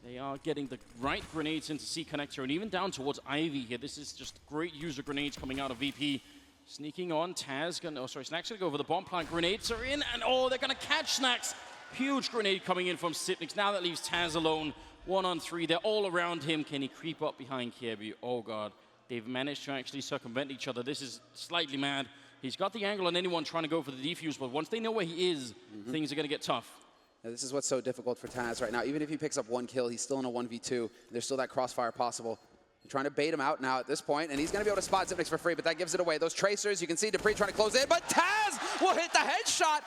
They are getting the right grenades into C connector and even down towards Ivy here. This is just great user grenades coming out of VP. Sneaking on, Taz Snacks gonna go over the bomb plant. Grenades are in, and they're gonna catch Snacks. Huge grenade coming in from Sipnix. Now that leaves Taz alone. 1-on-3, they're all around him. Can he creep up behind Kiebu? Oh God, they've managed to actually circumvent each other. This is slightly mad. He's got the angle on anyone trying to go for the defuse, but once they know where he is, things are gonna get tough. Now, this is what's so difficult for Taz right now. Even if he picks up 1 kill, he's still in a 1v2. There's still that crossfire possible. They're trying to bait him out now at this point, and he's going to be able to spot Zipnix for free, but that gives it away. Those tracers, you can see Dupree trying to close in, but Taz will hit the headshot.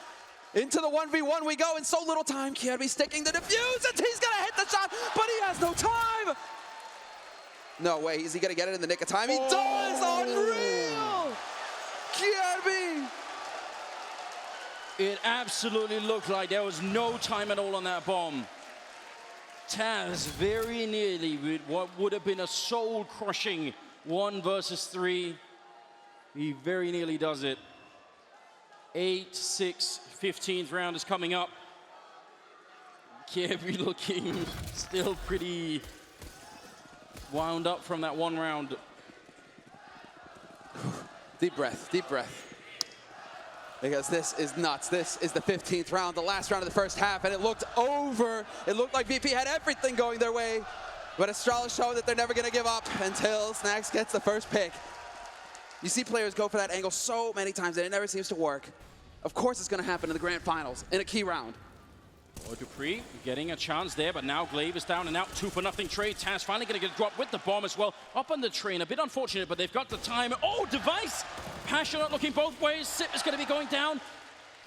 Into the 1v1 we go in so little time. Kiebu sticking the defuse, and he's going to hit the shot, but he has no time. No way, is he going to get it in the nick of time? He does! Unreal! Kiebu! It absolutely looked like there was no time at all on that bomb. Taz very nearly with what would have been a soul-crushing 1 versus 3. He very nearly does it. 8-6, 15th round is coming up. Kiebu looking still pretty wound up from that 1 round. Deep breath, deep breath. because this is nuts. This is the 15th round, the last round of the first half, and it looked over. It looked like VP had everything going their way, but Astralis showed that they're never going to give up until Snacks gets the first pick. You see players go for that angle so many times, and it never seems to work. Of course it's going to happen in the grand finals in a key round. Or Dupree getting a chance there, but now Glaive is down and out. 2-0 trade. Taz finally going to get dropped with the bomb as well. Up on the train, a bit unfortunate, but they've got the time. Oh, Device! Passionate looking both ways. Sip is going to be going down.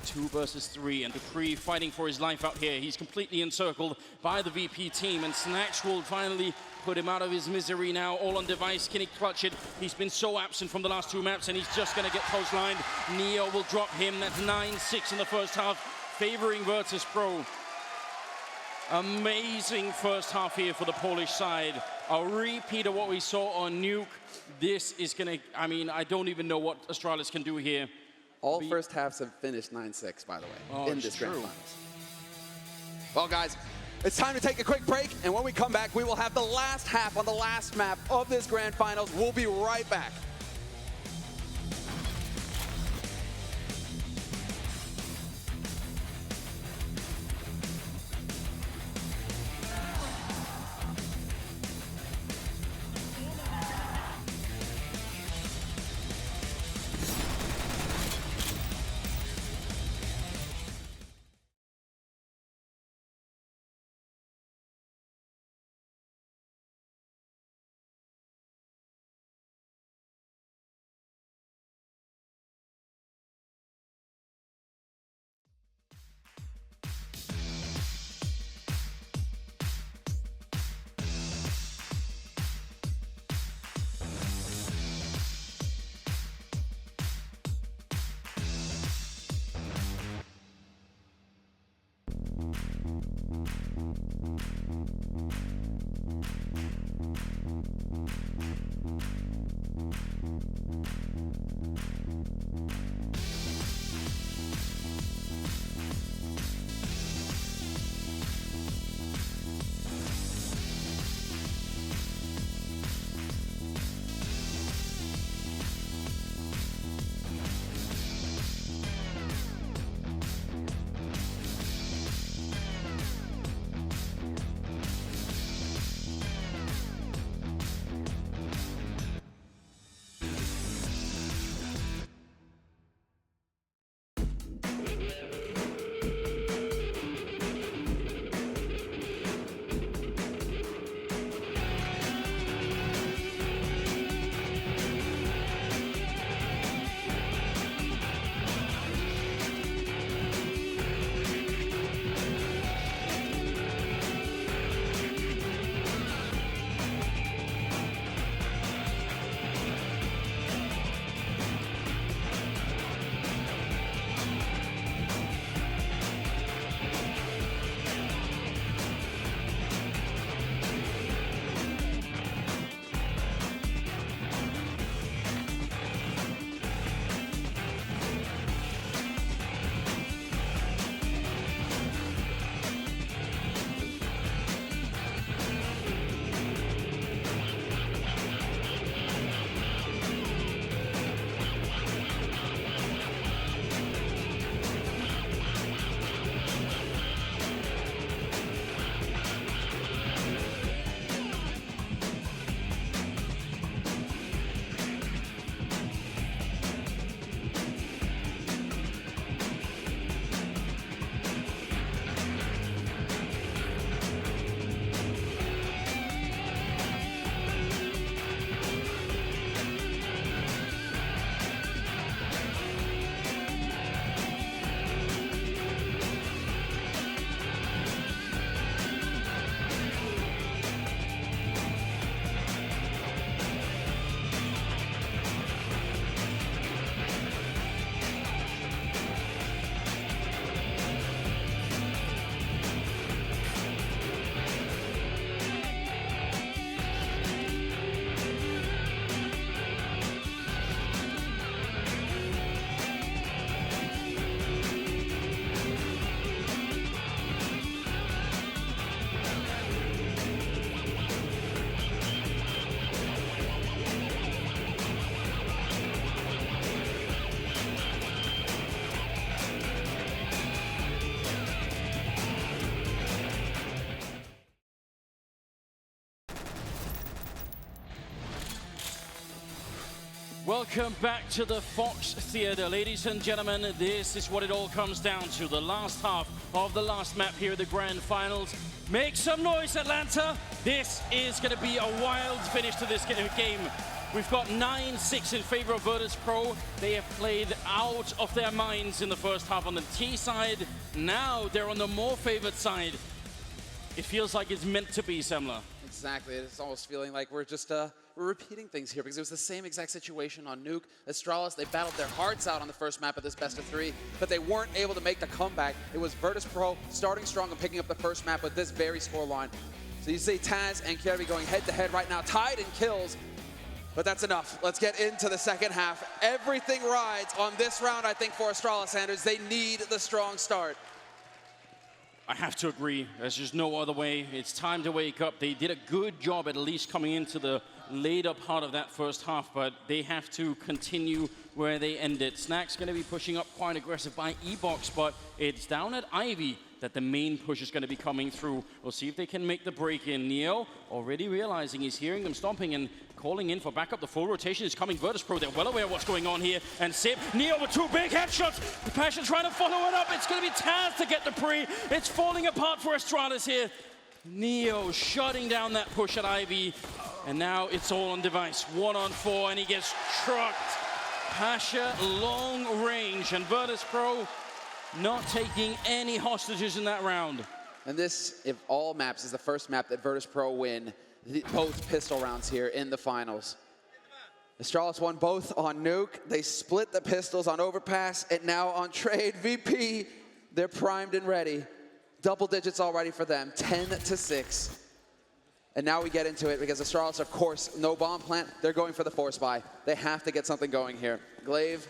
2 versus 3, and Dupree fighting for his life out here. He's completely encircled by the VP team, and Snacks will finally put him out of his misery now. All on Device. Can he clutch it? He's been so absent from the last 2 maps, and he's just going to get clotheslined. Neo will drop him. That's 9-6 in the first half, favoring Virtus Pro. Amazing first half here for the Polish side. A repeat of what we saw on Nuke. This is going to, I mean, I don't even know what Astralis can do here. All first halves have finished 9-6, by the way, in this grand finals. Well, guys, it's time to take a quick break, and when we come back, we will have the last half on the last map of this grand finals. We'll be right back. Welcome back to the Fox Theater. Ladies and gentlemen, this is what it all comes down to. The last half of the last map here at the Grand Finals. Make some noise, Atlanta. This is going to be a wild finish to this game. We've got 9-6 in favor of Virtus Pro. They have played out of their minds in the first half on the T side. Now they're on the more favored side. It feels like it's meant to be, Semler. Exactly. It's almost feeling like we're just we're repeating things here because it was the same exact situation on Nuke. Astralis, they battled their hearts out on the first map of this best of 3, but they weren't able to make the comeback. It was Virtus Pro starting strong and picking up the first map with this very scoreline. So you see Taz and Kirby going head-to-head right now, tied in kills, but that's enough. Let's get into the second half. Everything rides on this round, I think, for Astralis, Sanders. They need the strong start. I have to agree. There's just no other way. It's time to wake up. They did a good job at least coming into the later part of that first half, but they have to continue where they ended. Snack's going to be pushing up quite aggressive by E-Box, but it's down at Ivy that the main push is going to be coming through. We'll see if they can make the break in. Neo already realizing he's hearing them stomping and calling in for backup. The full rotation is coming. Virtus Pro, they're well aware of what's going on here. And Sip, Neo with 2 big headshots. The Passion trying to follow it up. It's going to be Taz to get the pre. It's falling apart for Astralis here. Neo shutting down that push at Ivy. And now it's all on Device. 1-on-4, and he gets trucked. Pasha long range, and Virtus Pro not taking any hostages in that round. And this, if all maps, is the first map that Virtus Pro win both pistol rounds here in the finals. Astralis won both on Nuke. They split the pistols on Overpass, and now on Trade. VP, they're primed and ready. Double digits already for them, 10-6. And now we get into it because Astralis, of course, no bomb plant. They're going for the force buy. They have to get something going here. Glaive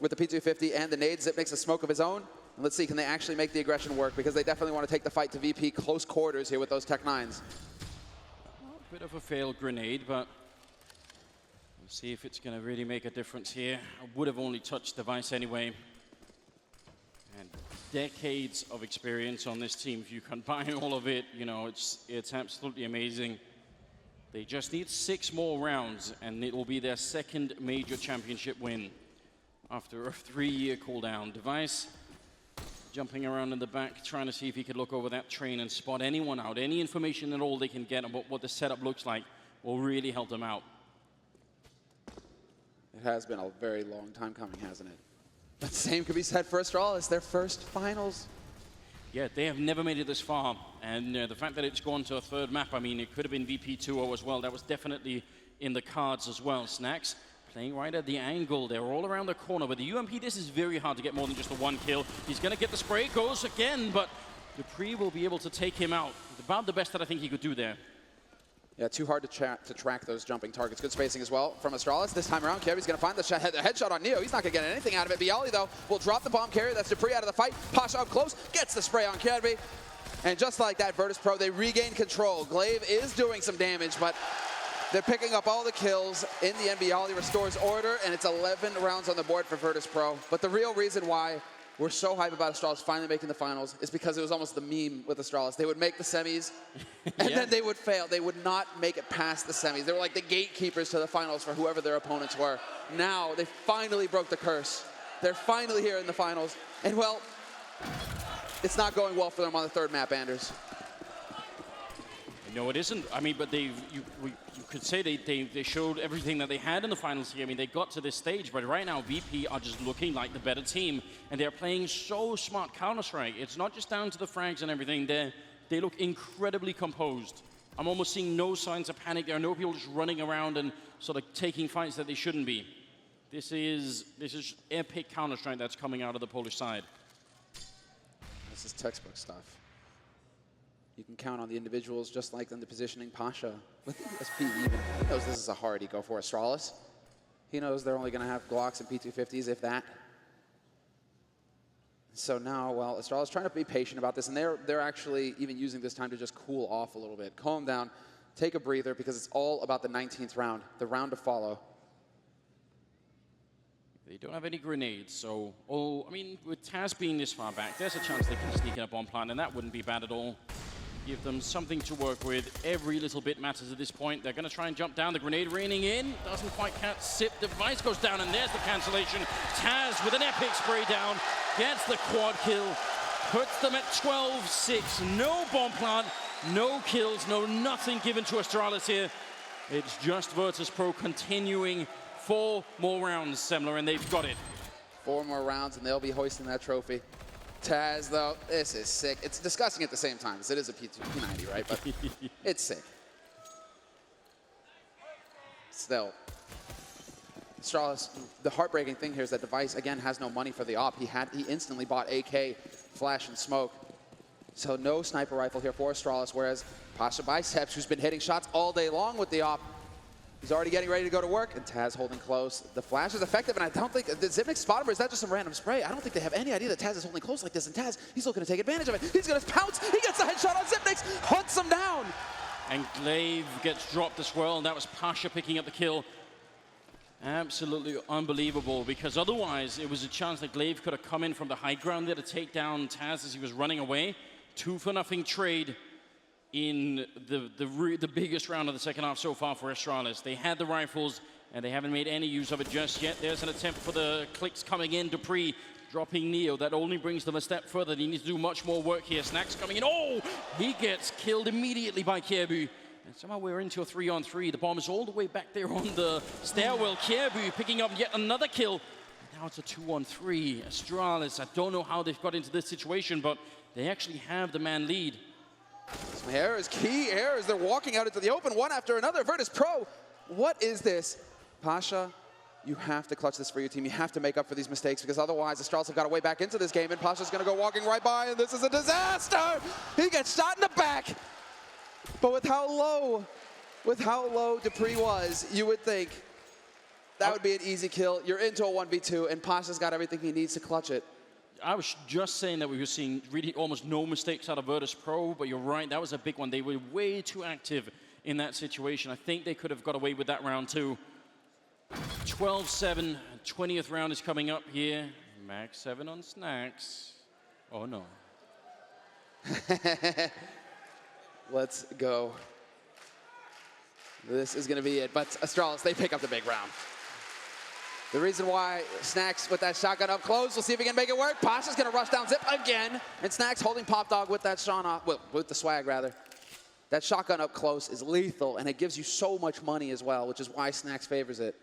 with the P250 and the nades. Zip makes a smoke of his own. And let's see, can they actually make the aggression work? Because they definitely want to take the fight to VP close quarters here with those Tech 9s. A bit of a failed grenade, but we'll see if it's going to really make a difference here. I would have only touched Device anyway. And decades of experience on this team. If you combine all of it, you know, it's absolutely amazing. They just need 6 more rounds, and it will be their second major championship win after a 3-year cooldown. Device jumping around in the back, trying to see if he could look over that train and spot anyone out. Any information at all they can get about what the setup looks like will really help them out. It has been a very long time coming, hasn't it? But the same could be said for Astralis, their first finals. Yeah, they have never made it this far. And the fact that it's gone to a 3rd map, I mean, it could have been VP 2-0 as well. That was definitely in the cards as well. Snacks playing right at the angle. They're all around the corner. With the UMP, this is very hard to get more than just a 1 kill. He's going to get the spray. Goes again, but Dupree will be able to take him out. About the best that I think he could do there. Yeah, too hard to track those jumping targets. Good spacing as well from Astralis. This time around, Kirby's going to find the headshot on Neo. He's not going to get anything out of it. Bialy, though, will drop the bomb carrier. That's Dupree out of the fight. Pasha up close, gets the spray on Kirby. And just like that, Virtus Pro, they regain control. Glaive is doing some damage, but they're picking up all the kills in the end. Bialy restores order, and it's 11 rounds on the board for Virtus Pro. But the real reason why we're so hyped about Astralis finally making the finals is because it was almost the meme with Astralis. They would make the semis, and then they would fail. They would not make it past the semis. They were like the gatekeepers to the finals for whoever their opponents were. Now, they finally broke the curse. They're finally here in the finals. And, well, it's not going well for them on the 3rd map, Anders. No, it isn't. I mean, but you could say they showed everything that they had in the finals here. I mean, they got to this stage, but right now VP are just looking like the better team, and they're playing so smart Counter-Strike. It's not just down to the frags and everything. They look incredibly composed. I'm almost seeing no signs of panic. There are no people just running around and sort of taking fights that they shouldn't be. This is epic Counter-Strike that's coming out of the Polish side. This is textbook stuff. You can count on the individuals just like them, the positioning. Pasha with SP even knows this is a hard eco for Astralis. He knows they're only going to have Glocks and P250s, if that. So now, well, Astralis trying to be patient about this, and they're actually even using this time to just cool off a little bit, calm down, take a breather, because it's all about the 19th round, the round to follow. They don't have any grenades, so, I mean, with Taz being this far back, there's a chance they can sneak in a bomb plant, and that wouldn't be bad at all. Give them something to work with. Every little bit matters at this point. They're going to try and jump down. The grenade raining in. Doesn't quite catch. Sip. Device goes down, and there's the cancellation. Taz with an epic spray down. Gets the quad kill. Puts them at 12-6. No bomb plant. No kills. No nothing given to Astralis here. It's just Virtus Pro continuing 4 more rounds, Semler, and they've got it. 4 more rounds, and they'll be hoisting that trophy. Taz, though, this is sick. It's disgusting at the same time, because it is a P90, right? But it's sick. Still, Astralis, the heartbreaking thing here is that Device, again, has no money for the op. He instantly bought AK, Flash, and Smoke. So no sniper rifle here for Astralis, whereas Pasha Biceps, who's been hitting shots all day long with the op, he's already getting ready to go to work, and Taz holding close. The flash is effective, and I don't think, did Zipnik spot him, or is that just some random spray? I don't think they have any idea that Taz is holding close like this, and Taz, he's looking to take advantage of it. He's gonna pounce, he gets the headshot on Zipnik, hunts him down. And Glaive gets dropped as well, and that was Pasha picking up the kill. Absolutely unbelievable, because otherwise it was a chance that Glaive could have come in from the high ground there to take down Taz as he was running away. 2-for-0 trade in the biggest round of the second half so far for Astralis. They had the rifles, and they haven't made any use of it just yet. There's an attempt for the clicks coming in. Dupree dropping Neo. That only brings them a step further. They need to do much more work here. Snacks coming in. Oh! He gets killed immediately by Kierbu. And somehow we're into a 3-on-3. The bomb is all the way back there on the stairwell. Kierbu picking up yet another kill. Now it's a 2-on-3. Astralis, I don't know how they've got into this situation, but they actually have the man lead. Some errors, key errors. They're walking out into the open one after another. Virtus Pro, what is this? Pasha, you have to clutch this for your team. You have to make up for these mistakes, because otherwise Astralis have got a way back into this game, and Pasha's going to go walking right by, and this is a disaster. He gets shot in the back. But with how low Dupree was, you would think that would be an easy kill. You're into a 1v2, and Pasha's got everything he needs to clutch it. I was just saying that we were seeing really almost no mistakes out of Virtus Pro, but you're right, that was a big one. They were way too active in that situation. I think they could have got away with that round too. 12-7, 20th round is coming up here. Max 7 on Snacks. Oh no. Let's go. This is gonna be it, but Astralis, they pick up the big round. The reason why Snacks with that shotgun up close, we'll see if he can make it work. Pasha's gonna rush down Zip again, and Snacks holding Pop Dog with that with the swag rather. That shotgun up close is lethal, and it gives you so much money as well, which is why Snacks favors it.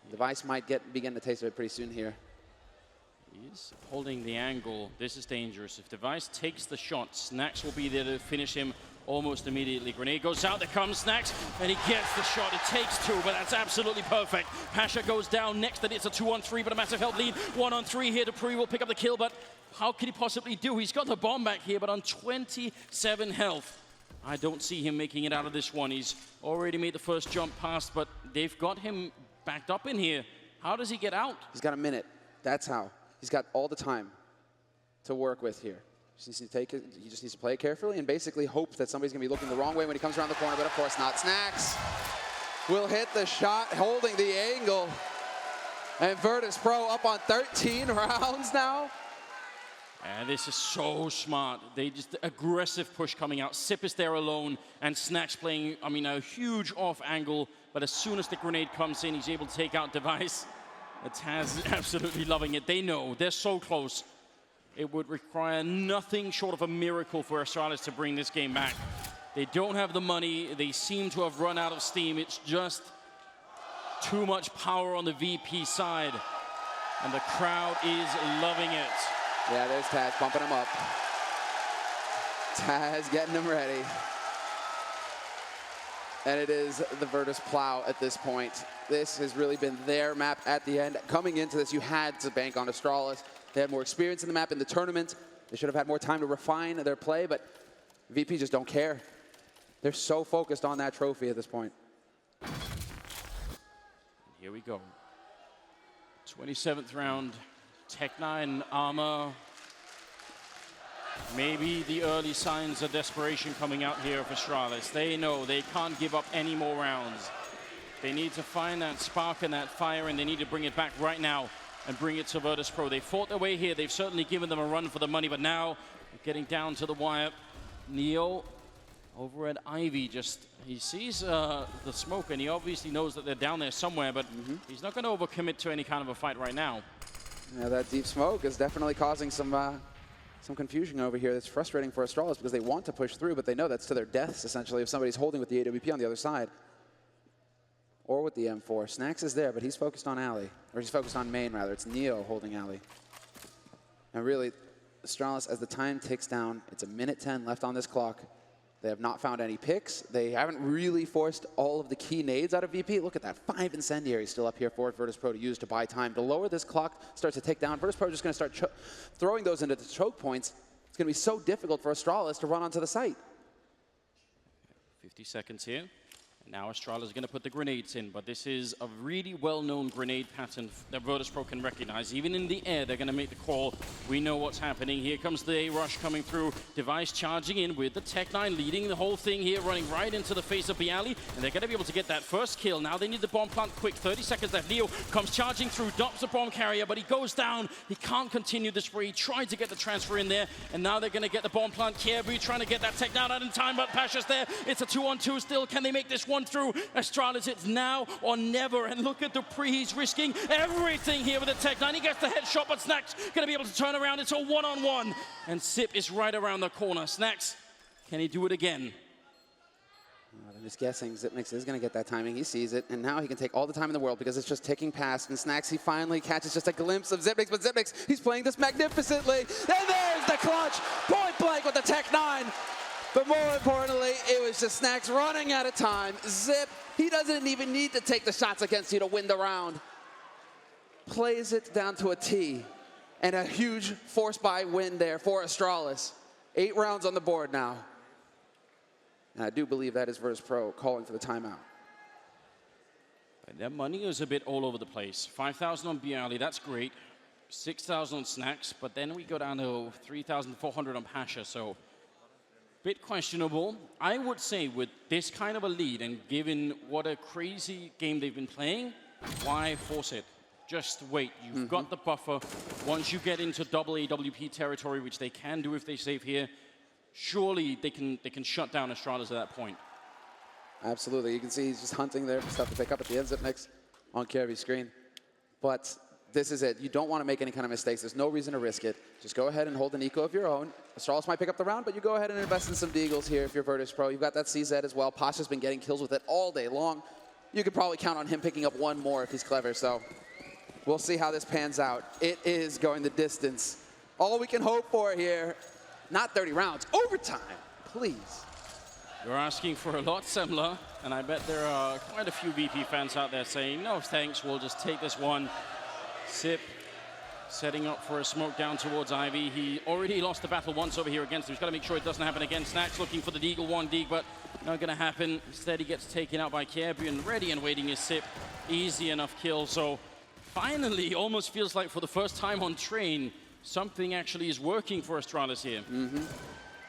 Device might begin to taste of it pretty soon here. He's holding the angle. This is dangerous. If Device takes the shot, Snacks will be there to finish him almost immediately. Grenade goes out, there comes Snacks, and he gets the shot. It takes 2, but that's absolutely perfect. Pasha goes down next, and it's a 2-on-3, but a massive health lead. 1-on-3 here. Dupree will pick up the kill, but how could he possibly do? He's got the bomb back here, but on 27 health. I don't see him making it out of this one. He's already made the first jump past, but they've got him backed up in here. How does he get out? He's got a minute. That's how. He's got all the time to work with here. He just needs to play it carefully and basically hope that somebody's going to be looking the wrong way when he comes around the corner, but of course not. Snacks will hit the shot, holding the angle. And Virtus Pro up on 13 rounds now. And this is so smart. They just aggressive push coming out. Sip is there alone, and Snacks playing, I mean, a huge off angle. But as soon as the grenade comes in, he's able to take out Device. Taz is absolutely loving it. They know they're so close. It would require nothing short of a miracle for Astralis to bring this game back. They don't have the money. They seem to have run out of steam. It's just too much power on the VP side. And the crowd is loving it. Yeah, there's Taz pumping him up. Taz getting him ready. And it is the Virtus Plow at this point. This has really been their map at the end. Coming into this, you had to bank on Astralis. They had more experience in the map in the tournament. They should have had more time to refine their play, but VP just don't care. They're so focused on that trophy at this point. Here we go. 27th round, Tech-9 armor. Maybe the early signs of desperation coming out here for Astralis. They know they can't give up any more rounds. They need to find that spark and that fire, and they need to bring it back right now and bring it to Virtus Pro. They fought their way here. They've certainly given them a run for the money, but now getting down to the wire. Neo over at Ivy he sees the smoke, and he obviously knows that they're down there somewhere, but he's not going to overcommit to any kind of a fight right now. Yeah, that deep smoke is definitely causing some confusion over here. That's frustrating for Astralis because they want to push through, but they know that's to their deaths, essentially, if somebody's holding with the AWP on the other side. Or with the M4. Snax is there, but he's focused on Alley. Or he's focused on main, rather. It's Neo holding Alley. And really, Astralis, as the time ticks down, it's 1:10 left on this clock. They have not found any picks. They haven't really forced all of the key nades out of VP. Look at that, 5 incendiaries still up here for Virtus.pro to use to buy time. To lower this clock starts to tick down. Virtus.pro is just going to start throwing those into the choke points. It's going to be so difficult for Astralis to run onto the site. 50 seconds here. Now Astralis is going to put the grenades in, but this is a really well-known grenade pattern that Virtus.pro can recognize. Even in the air, they're going to make the call. We know what's happening. Here comes the A-Rush coming through. Device charging in with the Tech-9 leading the whole thing here, running right into the face of the alley, and they're going to be able to get that first kill. Now they need the bomb plant quick. 30 seconds left. Neo comes charging through, dumps the bomb carrier, but he goes down. He can't continue the spree. He tried to get the transfer in there, and now they're going to get the bomb plant. Kierbu trying to get that Tech-9 out in time, but Pasha's there. It's a 2-on-2 still. Can they make this one through? Astralis, it's now or never, and look at Dupree, he's risking everything here with the Tech-9. He gets the headshot, but Snax going to be able to turn around. It's a 1-on-1, and Sip is right around the corner. Snax, can he do it again? I'm just guessing Zipmix is going to get that timing. He sees it, and now he can take all the time in the world because it's just ticking past. And Snax, he finally catches just a glimpse of Zipmix, but Zipmix, he's playing this magnificently. And there's the clutch, point blank with the Tech-9. But more importantly, it was just Snax running out of time. Zip, he doesn't even need to take the shots against you to win the round. Plays it down to a T. And a huge force buy win there for Astralis. 8 rounds on the board now. And I do believe that is Virtus.pro calling for the timeout. Their money is a bit all over the place. 5,000 on Bialy, that's great. 6,000 on Snax, but then we go down to 3,400 on Pasha, so bit questionable. I would say with this kind of a lead and given what a crazy game they've been playing, why force it? Just wait. You've got the buffer. Once you get into double AWP territory, which they can do if they save here, surely they can shut down Astralis at that point. Absolutely. You can see he's just hunting there for stuff to pick up at the end zip mix on Kierbu's screen. But this is it. You don't want to make any kind of mistakes. There's no reason to risk it. Just go ahead and hold an eco of your own. Astralis might pick up the round, but you go ahead and invest in some Deagles here if you're Virtus.pro. You've got that CZ as well. Pasha's been getting kills with it all day long. You could probably count on him picking up one more if he's clever. So we'll see how this pans out. It is going the distance. All we can hope for here, not 30 rounds, overtime, please. You're asking for a lot, Semler, and I bet there are quite a few VP fans out there saying, no thanks, we'll just take this one. Sip setting up for a smoke down towards Ivy. He already lost the battle once over here against him. He's got to make sure it doesn't happen again. Snax looking for the Deagle 1 Deag, but not going to happen. Instead, he gets taken out by Kierbu, and ready and waiting is Sip. Easy enough kill. So finally, almost feels like for the first time on Train, something actually is working for Astralis here.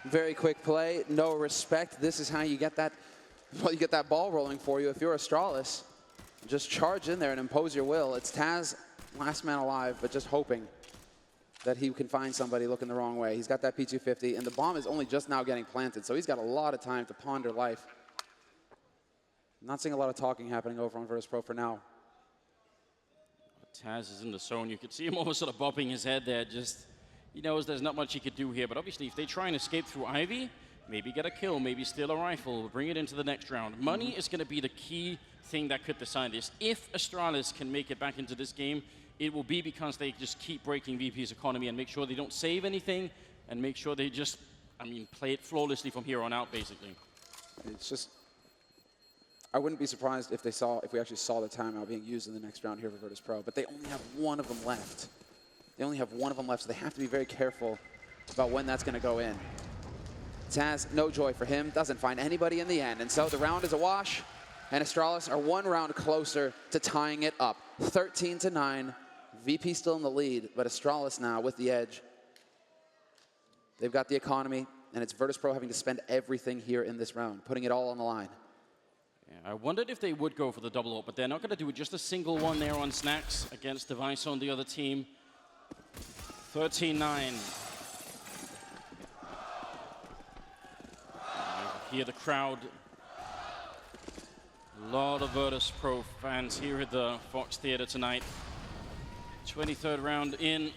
Very quick play, no respect. This is how you get that, well, you get that ball rolling for you. If you're Astralis, just charge in there and impose your will. It's Taz, last man alive, but just hoping that he can find somebody looking the wrong way. He's got that P250, and the bomb is only just now getting planted, so he's got a lot of time to ponder life. I'm not seeing a lot of talking happening over on Virtus.pro for now. Taz is in the zone. You could see him almost sort of bobbing his head there. Just, he knows there's not much he could do here, but obviously if they try and escape through Ivy, maybe get a kill, maybe steal a rifle, bring it into the next round. Money is going to be the key thing that could decide this. If Astralis can make it back into this game, it will be because they just keep breaking VP's economy and make sure they don't save anything and make sure they just, play it flawlessly from here on out, basically. It's just, I wouldn't be surprised if we actually saw the timeout being used in the next round here for Virtus.pro, but they only have one of them left. They only have one of them left, so they have to be very careful about when that's going to go in. Taz, no joy for him, doesn't find anybody in the end, and so the round is a wash, and Astralis are one round closer to tying it up. 13-9, VP still in the lead, but Astralis now with the edge. They've got the economy, and it's Virtus.pro having to spend everything here in this round, putting it all on the line. Yeah, I wondered if they would go for the double ult, but they're not going to do it. Just a single one there on Snax against Device on the other team. 13-9. hear the crowd. A lot of Virtus Pro fans here at the Fox Theater tonight. 23rd round in.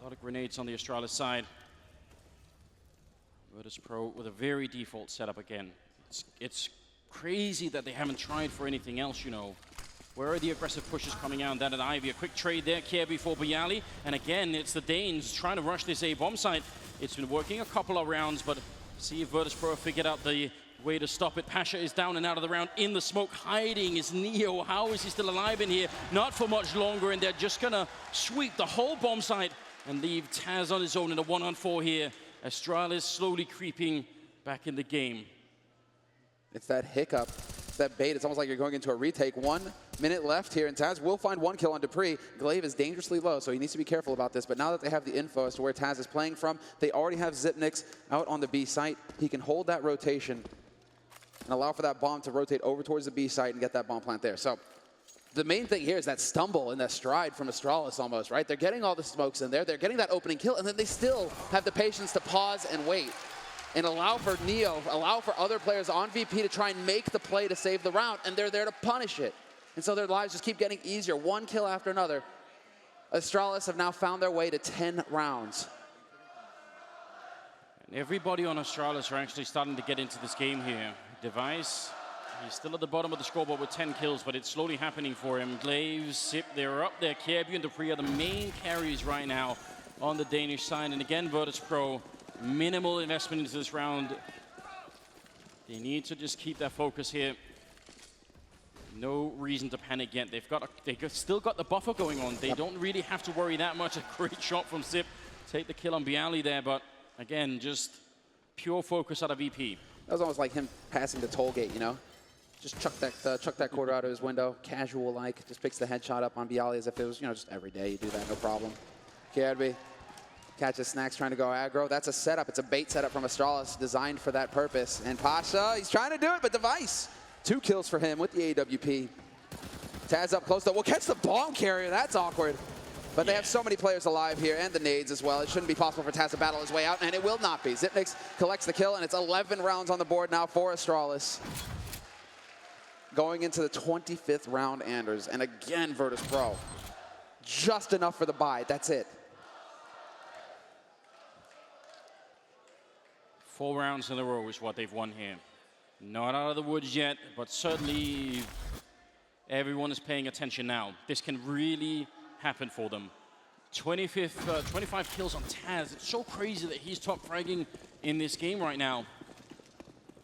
A lot of grenades on the Astralis side. Virtus Pro with a very default setup again. It's crazy that they haven't tried for anything else, you know. Where are the aggressive pushes coming out? That at Ivy, a quick trade there, Kjaerbye for Bialy. And again, it's the Danes trying to rush this A-bomb site. It's been working a couple of rounds, but see if Virtus Pro figured out the way to stop it. Pasha is down and out of the round in the smoke. Hiding is Neo. How is he still alive in here? Not for much longer, and they're just gonna sweep the whole bomb site and leave Taz on his own in a 1-on-4 here. Astralis slowly creeping back in the game. It's that hiccup. It's that bait. It's almost like you're going into a retake. 1 minute left here, and Taz will find 1 kill on Dupree. Glaive is dangerously low, so he needs to be careful about this. But now that they have the info as to where Taz is playing from, they already have Xyp9x out on the B site. He can hold that rotation and allow for that bomb to rotate over towards the B site and get that bomb plant there. So the main thing here is that stumble and that stride from Astralis almost, right? They're getting all the smokes in there. They're getting that opening kill, and then they still have the patience to pause and wait and allow for Neo, allow for other players on VP to try and make the play to save the round, and they're there to punish it. And so their lives just keep getting easier, 1 kill after another. Astralis have now found their way to 10 rounds. And everybody on Astralis are actually starting to get into this game here. Device, he's still at the bottom of the scoreboard with 10 kills, but it's slowly happening for him. Glaive, Xyp, they're up there. Kjaerbye and Dupree are the main carries right now on the Danish side. And again, Virtus Pro, minimal investment into this round. They need to just keep their focus here. No reason to panic yet. They've still got the buffer going on. They don't really have to worry that much. A great shot from Xyp. Take the kill on Bialy there, but again, just pure focus out of VP. That was almost like him passing the toll gate, you know? Just chuck that quarter out of his window, casual-like. Just picks the headshot up on Bialy as if it was, you know, just every day you do that, no problem. Kjaerbye catches Snacks trying to go aggro. That's a setup. It's a bait setup from Astralis designed for that purpose. And Pasha, he's trying to do it, but Device. 2 kills for him with the AWP. Taz up close, though. We'll catch the bomb carrier. That's awkward. But they have so many players alive here, and the nades as well. It shouldn't be possible for Taz to battle his way out, and it will not be. Xyp9x collects the kill, and it's 11 rounds on the board now for Astralis. Going into the 25th round, Anders. And again, Virtus Pro. Just enough for the bye. That's it. 4 rounds in a row is what they've won here. Not out of the woods yet, but certainly everyone is paying attention now. This can really happen for them. 25 kills on Taz. It's so crazy that he's top fragging in this game right now.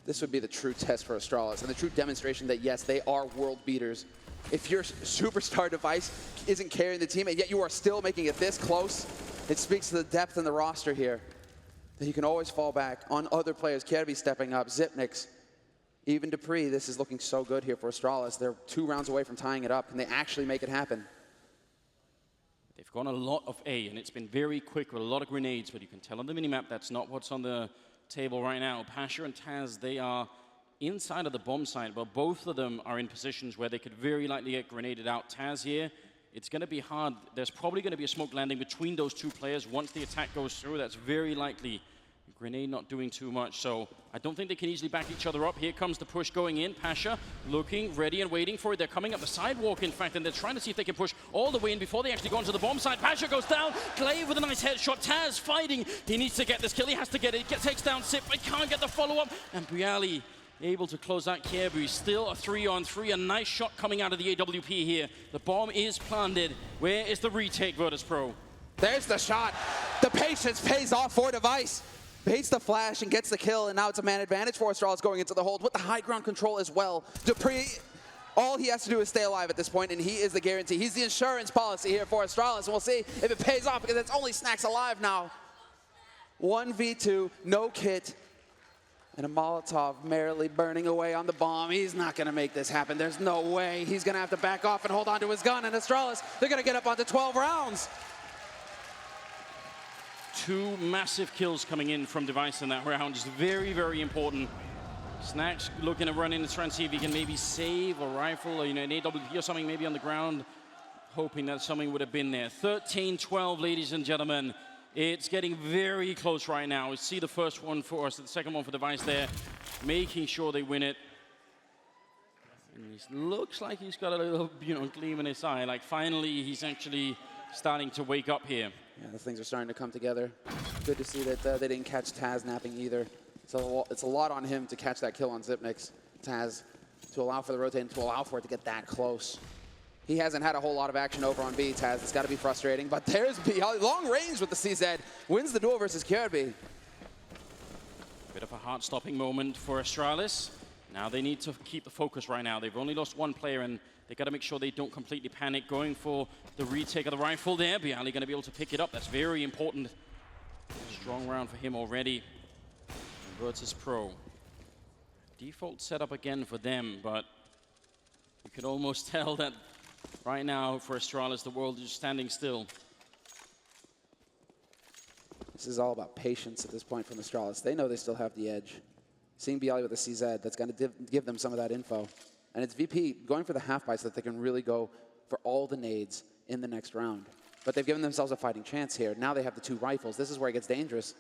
This would be the true test for Astralis and the true demonstration that, yes, they are world beaters. If your superstar Device isn't carrying the team and yet you are still making it this close, it speaks to the depth in the roster here. That you can always fall back on other players. Kjaerbye stepping up, Xyp9x, even Dupree. This is looking so good here for Astralis. They're 2 rounds away from tying it up. Can they actually make it happen? They've gone a lot of A, and it's been very quick with a lot of grenades, but you can tell on the minimap that's not what's on the table right now. Pasha and Taz, they are inside of the bomb site, but both of them are in positions where they could very likely get grenaded out. Taz here, it's going to be hard. There's probably going to be a smoke landing between those 2 players once the attack goes through. That's very likely. Grenade not doing too much, so I don't think they can easily back each other up. Here comes the push going in. Pasha looking ready and waiting for it. They're coming up the sidewalk, in fact, and they're trying to see if they can push all the way in before they actually go into the bomb site. Pasha goes down. Glaive with a nice headshot. Taz fighting. He needs to get this kill. He has to get it. Takes down Xyp, but can't get the follow-up. And Bialy able to close out Kjaerbye. Still a 3-on-3. A nice shot coming out of the AWP here. The bomb is planted. Where is the retake, Virtus Pro? There's the shot. The patience pays off for Device. Baits the flash and gets the kill, and now it's a man advantage for Astralis going into the hold with the high ground control as well. Dupree, all he has to do is stay alive at this point, and he is the guarantee. He's the insurance policy here for Astralis, and we'll see if it pays off because it's only Snacks alive now. 1v2, no kit, and a Molotov merrily burning away on the bomb. He's not going to make this happen. There's no way. He's going to have to back off and hold on to his gun, and Astralis, they're going to get up onto 12 rounds. 2 massive kills coming in from Device in that round. Just very, very important. Snacks looking to run in to try and see if he can maybe save a rifle or, you know, an AWP or something maybe on the ground, hoping that something would have been there. 13-12, ladies and gentlemen. It's getting very close right now. We see the first one for us, the second one for Device there, making sure they win it. And he looks like he's got a little, gleam in his eye. Like finally, he's actually starting to wake up here. Yeah, the things are starting to come together. Good to see that they didn't catch Taz napping either. So it's a lot on him to catch that kill on Xyp9x. Taz, to allow for the rotate and to allow for it to get that close. He hasn't had a whole lot of action over on B, Taz. It's got to be frustrating. But there's B, long range with the CZ. Wins the duel versus Kirby. Bit of a heart-stopping moment for Astralis. Now they need to keep the focus right now. They've only lost one player, and they got to make sure they don't completely panic. Going for the retake of the rifle there. Bialy going to be able to pick it up. That's very important. Strong round for him already. Virtus Pro. Default setup again for them, but you could almost tell that right now for Astralis, the world is standing still. This is all about patience at this point from Astralis. They know they still have the edge. Seeing Bialy with the CZ, that's going to give them some of that info. And it's VP going for the half-buy so that they can really go for all the nades in the next round. But they've given themselves a fighting chance here. Now they have the two rifles. This is where it gets dangerous.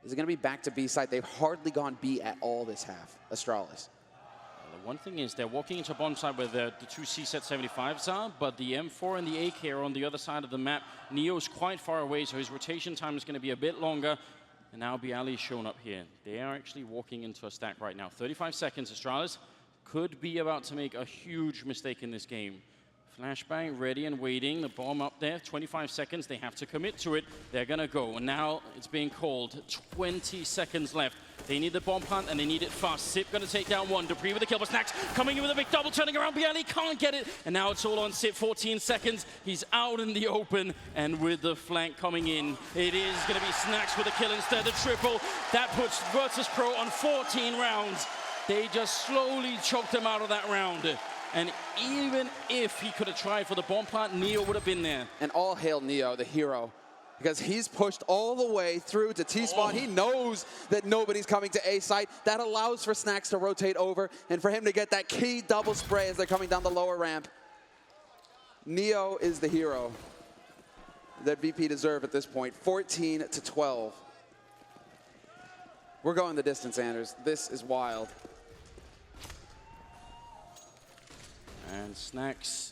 Is it going to be back to B side? They've hardly gone B at all this half, Astralis. Well, the one thing is they're walking into bomb side where the two C-set 75s are, but the M4 and the AK are on the other side of the map. Neo's quite far away, so his rotation time is going to be a bit longer. And now Bialy's shown up here. They are actually walking into a stack right now. 35 seconds, Astralis could be about to make a huge mistake in this game. Flashbang ready and waiting. The bomb up there, 25 seconds. They have to commit to it. They're going to go. And now it's being called. 20 seconds left. They need the bomb plant, and they need it fast. Xyp going to take down one. Dupree with the kill, but Snax coming in with a big double, turning around. Bialy can't get it. And now it's all on Xyp. 14 seconds. He's out in the open, and with the flank coming in, it is going to be Snax with a kill instead of the triple. That puts Virtus Pro on 14 rounds. They just slowly choked him out of that round. And even if he could have tried for the bomb plant, Neo would have been there. And all hail Neo, the hero, because he's pushed all the way through to T-spawn. He knows that nobody's coming to A site. That allows for Snax to rotate over and for him to get that key double spray as they're coming down the lower ramp. Neo is the hero that VP deserve at this point. 14-12. We're going the distance, Anders. This is wild. And Snax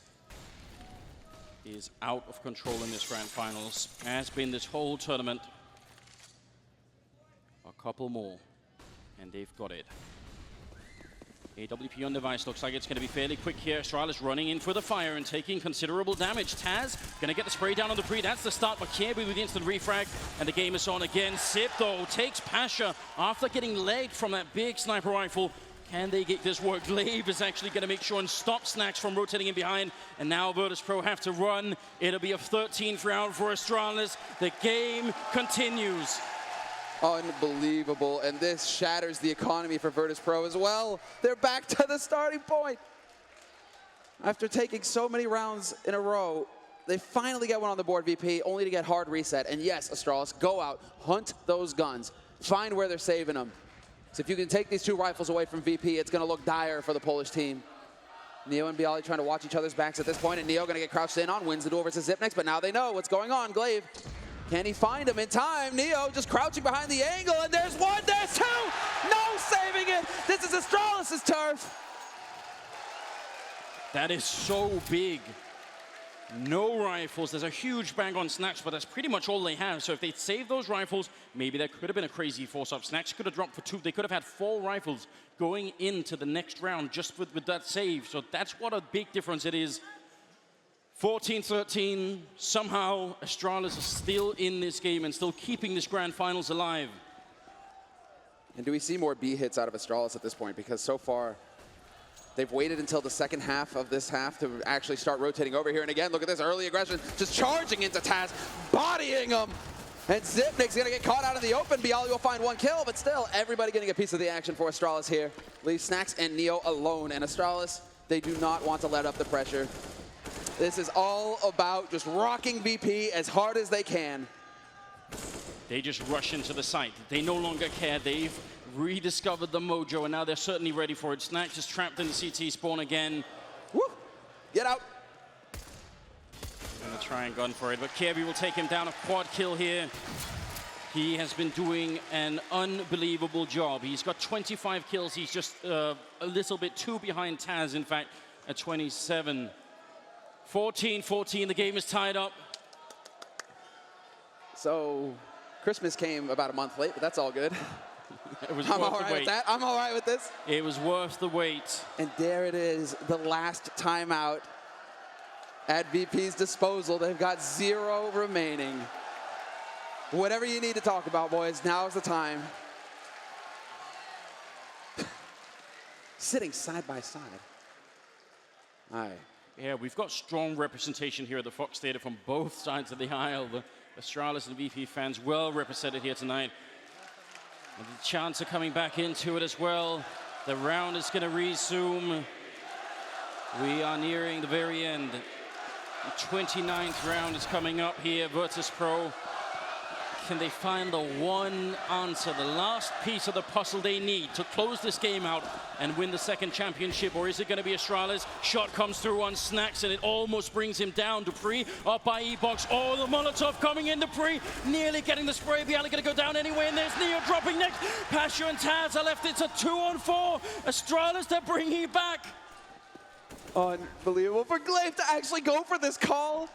is out of control in this grand finals. Has been this whole tournament. A couple more, and they've got it. AWP on Device looks like it's going to be fairly quick here. Astralis running in for the fire and taking considerable damage. Taz going to get the spray down on Dupree. That's the start, but Kirby with the instant refrag, and the game is on again. Xyp, though, takes Pasha after getting legged from that big sniper rifle. Can they get this work? Glaive is actually going to make sure and stop Snax from rotating in behind. And now Virtus Pro have to run. It'll be a 13th round for Astralis. The game continues. Unbelievable. And this shatters the economy for Virtus Pro as well. They're back to the starting point. After taking so many rounds in a row, they finally get one on the board, VP, only to get hard reset. And yes, Astralis, go out, hunt those guns, find where they're saving them. So if you can take these two rifles away from VP, it's going to look dire for the Polish team. Neo and Bialy trying to watch each other's backs at this point, and Neo going to get crouched in on, wins the duel versus Xyp9x, but now they know what's going on. Glaive, can he find him in time? Neo just crouching behind the angle, and there's one, there's two! No saving it! This is Astralis' turf! That is so big. No rifles. There's a huge bang on Snax, but that's pretty much all they have. So if they'd saved those rifles, maybe there could have been a crazy force-up. Snax could have dropped for two. They could have had 4 rifles going into the next round just with that save. So that's what a big difference it is. 14-13. Somehow, Astralis is still in this game and still keeping this grand finals alive. And do we see more B hits out of Astralis at this point? Because so far, they've waited until the second half of this half to actually start rotating over here. And again, look at this early aggression, just charging into Taz, bodying him. And Xyp9x going to get caught out in the open. Bialy will find 1 kill, but still, everybody getting a piece of the action for Astralis here. Leaves Snax and Neo alone. And Astralis, they do not want to let up the pressure. This is all about just rocking VP as hard as they can. They just rush into the site. They no longer care. They've rediscovered the mojo, and now they're certainly ready for it. Snax is trapped in the CT spawn again. Woo! Get out. Gonna try and gun for it, but Kirby will take him down. A quad kill here. He has been doing an unbelievable job. He's got 25 kills. He's just a little bit too behind Taz, in fact, at 27. 14-14, the game is tied up. So Christmas came about a month late, but that's all good. It was I'm worth all the right wait. with that. I'm all right with this. It was worth the wait. And there it is, the last timeout at VP's disposal. They've got 0 remaining. Whatever you need to talk about, boys, now's the time. Sitting side by side. All right. Yeah, we've got strong representation here at the Fox Theater from both sides of the aisle. The Astralis and VP fans well represented here tonight. And the chants are coming back into it as well. The round is going to resume. We are nearing the very end. The 29th round is coming up here, Virtus Pro. Can they find the one answer, the last piece of the puzzle they need to close this game out and win the second championship? Or is it going to be Astralis? Shot comes through on Snacks and it almost brings him down. Dupree up by E-Box. Oh, the Molotov coming in. Dupree nearly getting the spray. Bialy going to go down anyway. And there's Neo dropping next. Pasha and Taz are left. It's a 2-on-4. Astralis, they're bringing it back. Unbelievable for Glaive to actually go for this call.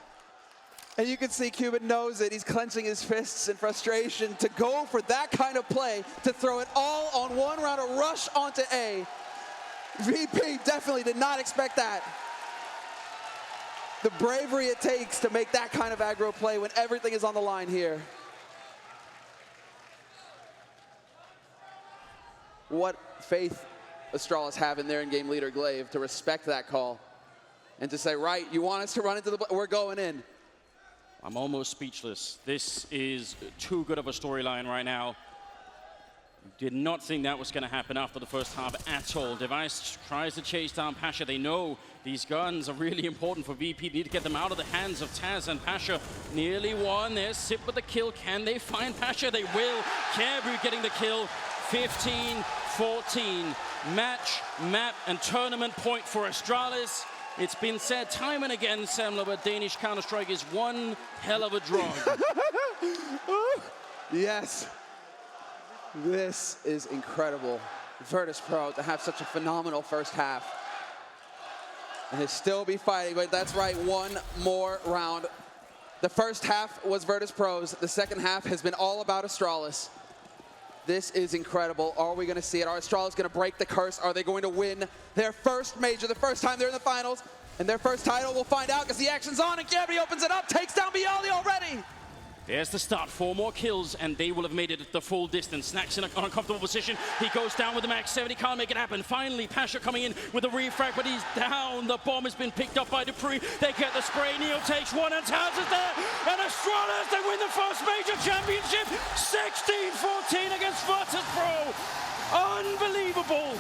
And you can see Cuban knows it. He's clenching his fists in frustration to go for that kind of play, to throw it all on one round, a rush onto A. VP definitely did not expect that. The bravery it takes to make that kind of aggro play when everything is on the line here. What faith Astralis have in their in-game leader, Glaive, to respect that call and to say, right, you want us to run into the, we're going in. I'm almost speechless. This is too good of a storyline right now. Did not think that was going to happen after the first half at all. Device tries to chase down Pasha. They know these guns are really important for VP. They need to get them out of the hands of Taz, and Pasha nearly won. There's Sip with the kill. Can they find Pasha? They will. Kerbu getting the kill. 15-14. Match, map, and tournament point for Astralis. It's been said time and again, Semler, but Danish Counter-Strike is one hell of a drug. Yes. This is incredible. Virtus Pro to have such a phenomenal first half. And to still be fighting, but that's right, one more round. The first half was Virtus Pro's. The second half has been all about Astralis. This is incredible. Are we going to see it? Are Astralis going to break the curse? Are they going to win their first major, the first time they're in the finals? And their first title, we'll find out because the action's on, and Gabby opens it up, takes down Bialy already. There's the start, 4 more kills, and they will have made it the full distance. Snacks in an uncomfortable position. He goes down with the max 7, he can't make it happen. Finally, Pasha coming in with a refrag, but he's down. The bomb has been picked up by Dupree. They get the spray, Neo takes one, and Taz is there. And Astralis, they win the first major championship, 16-14 against Virtus Pro. Unbelievable.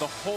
The whole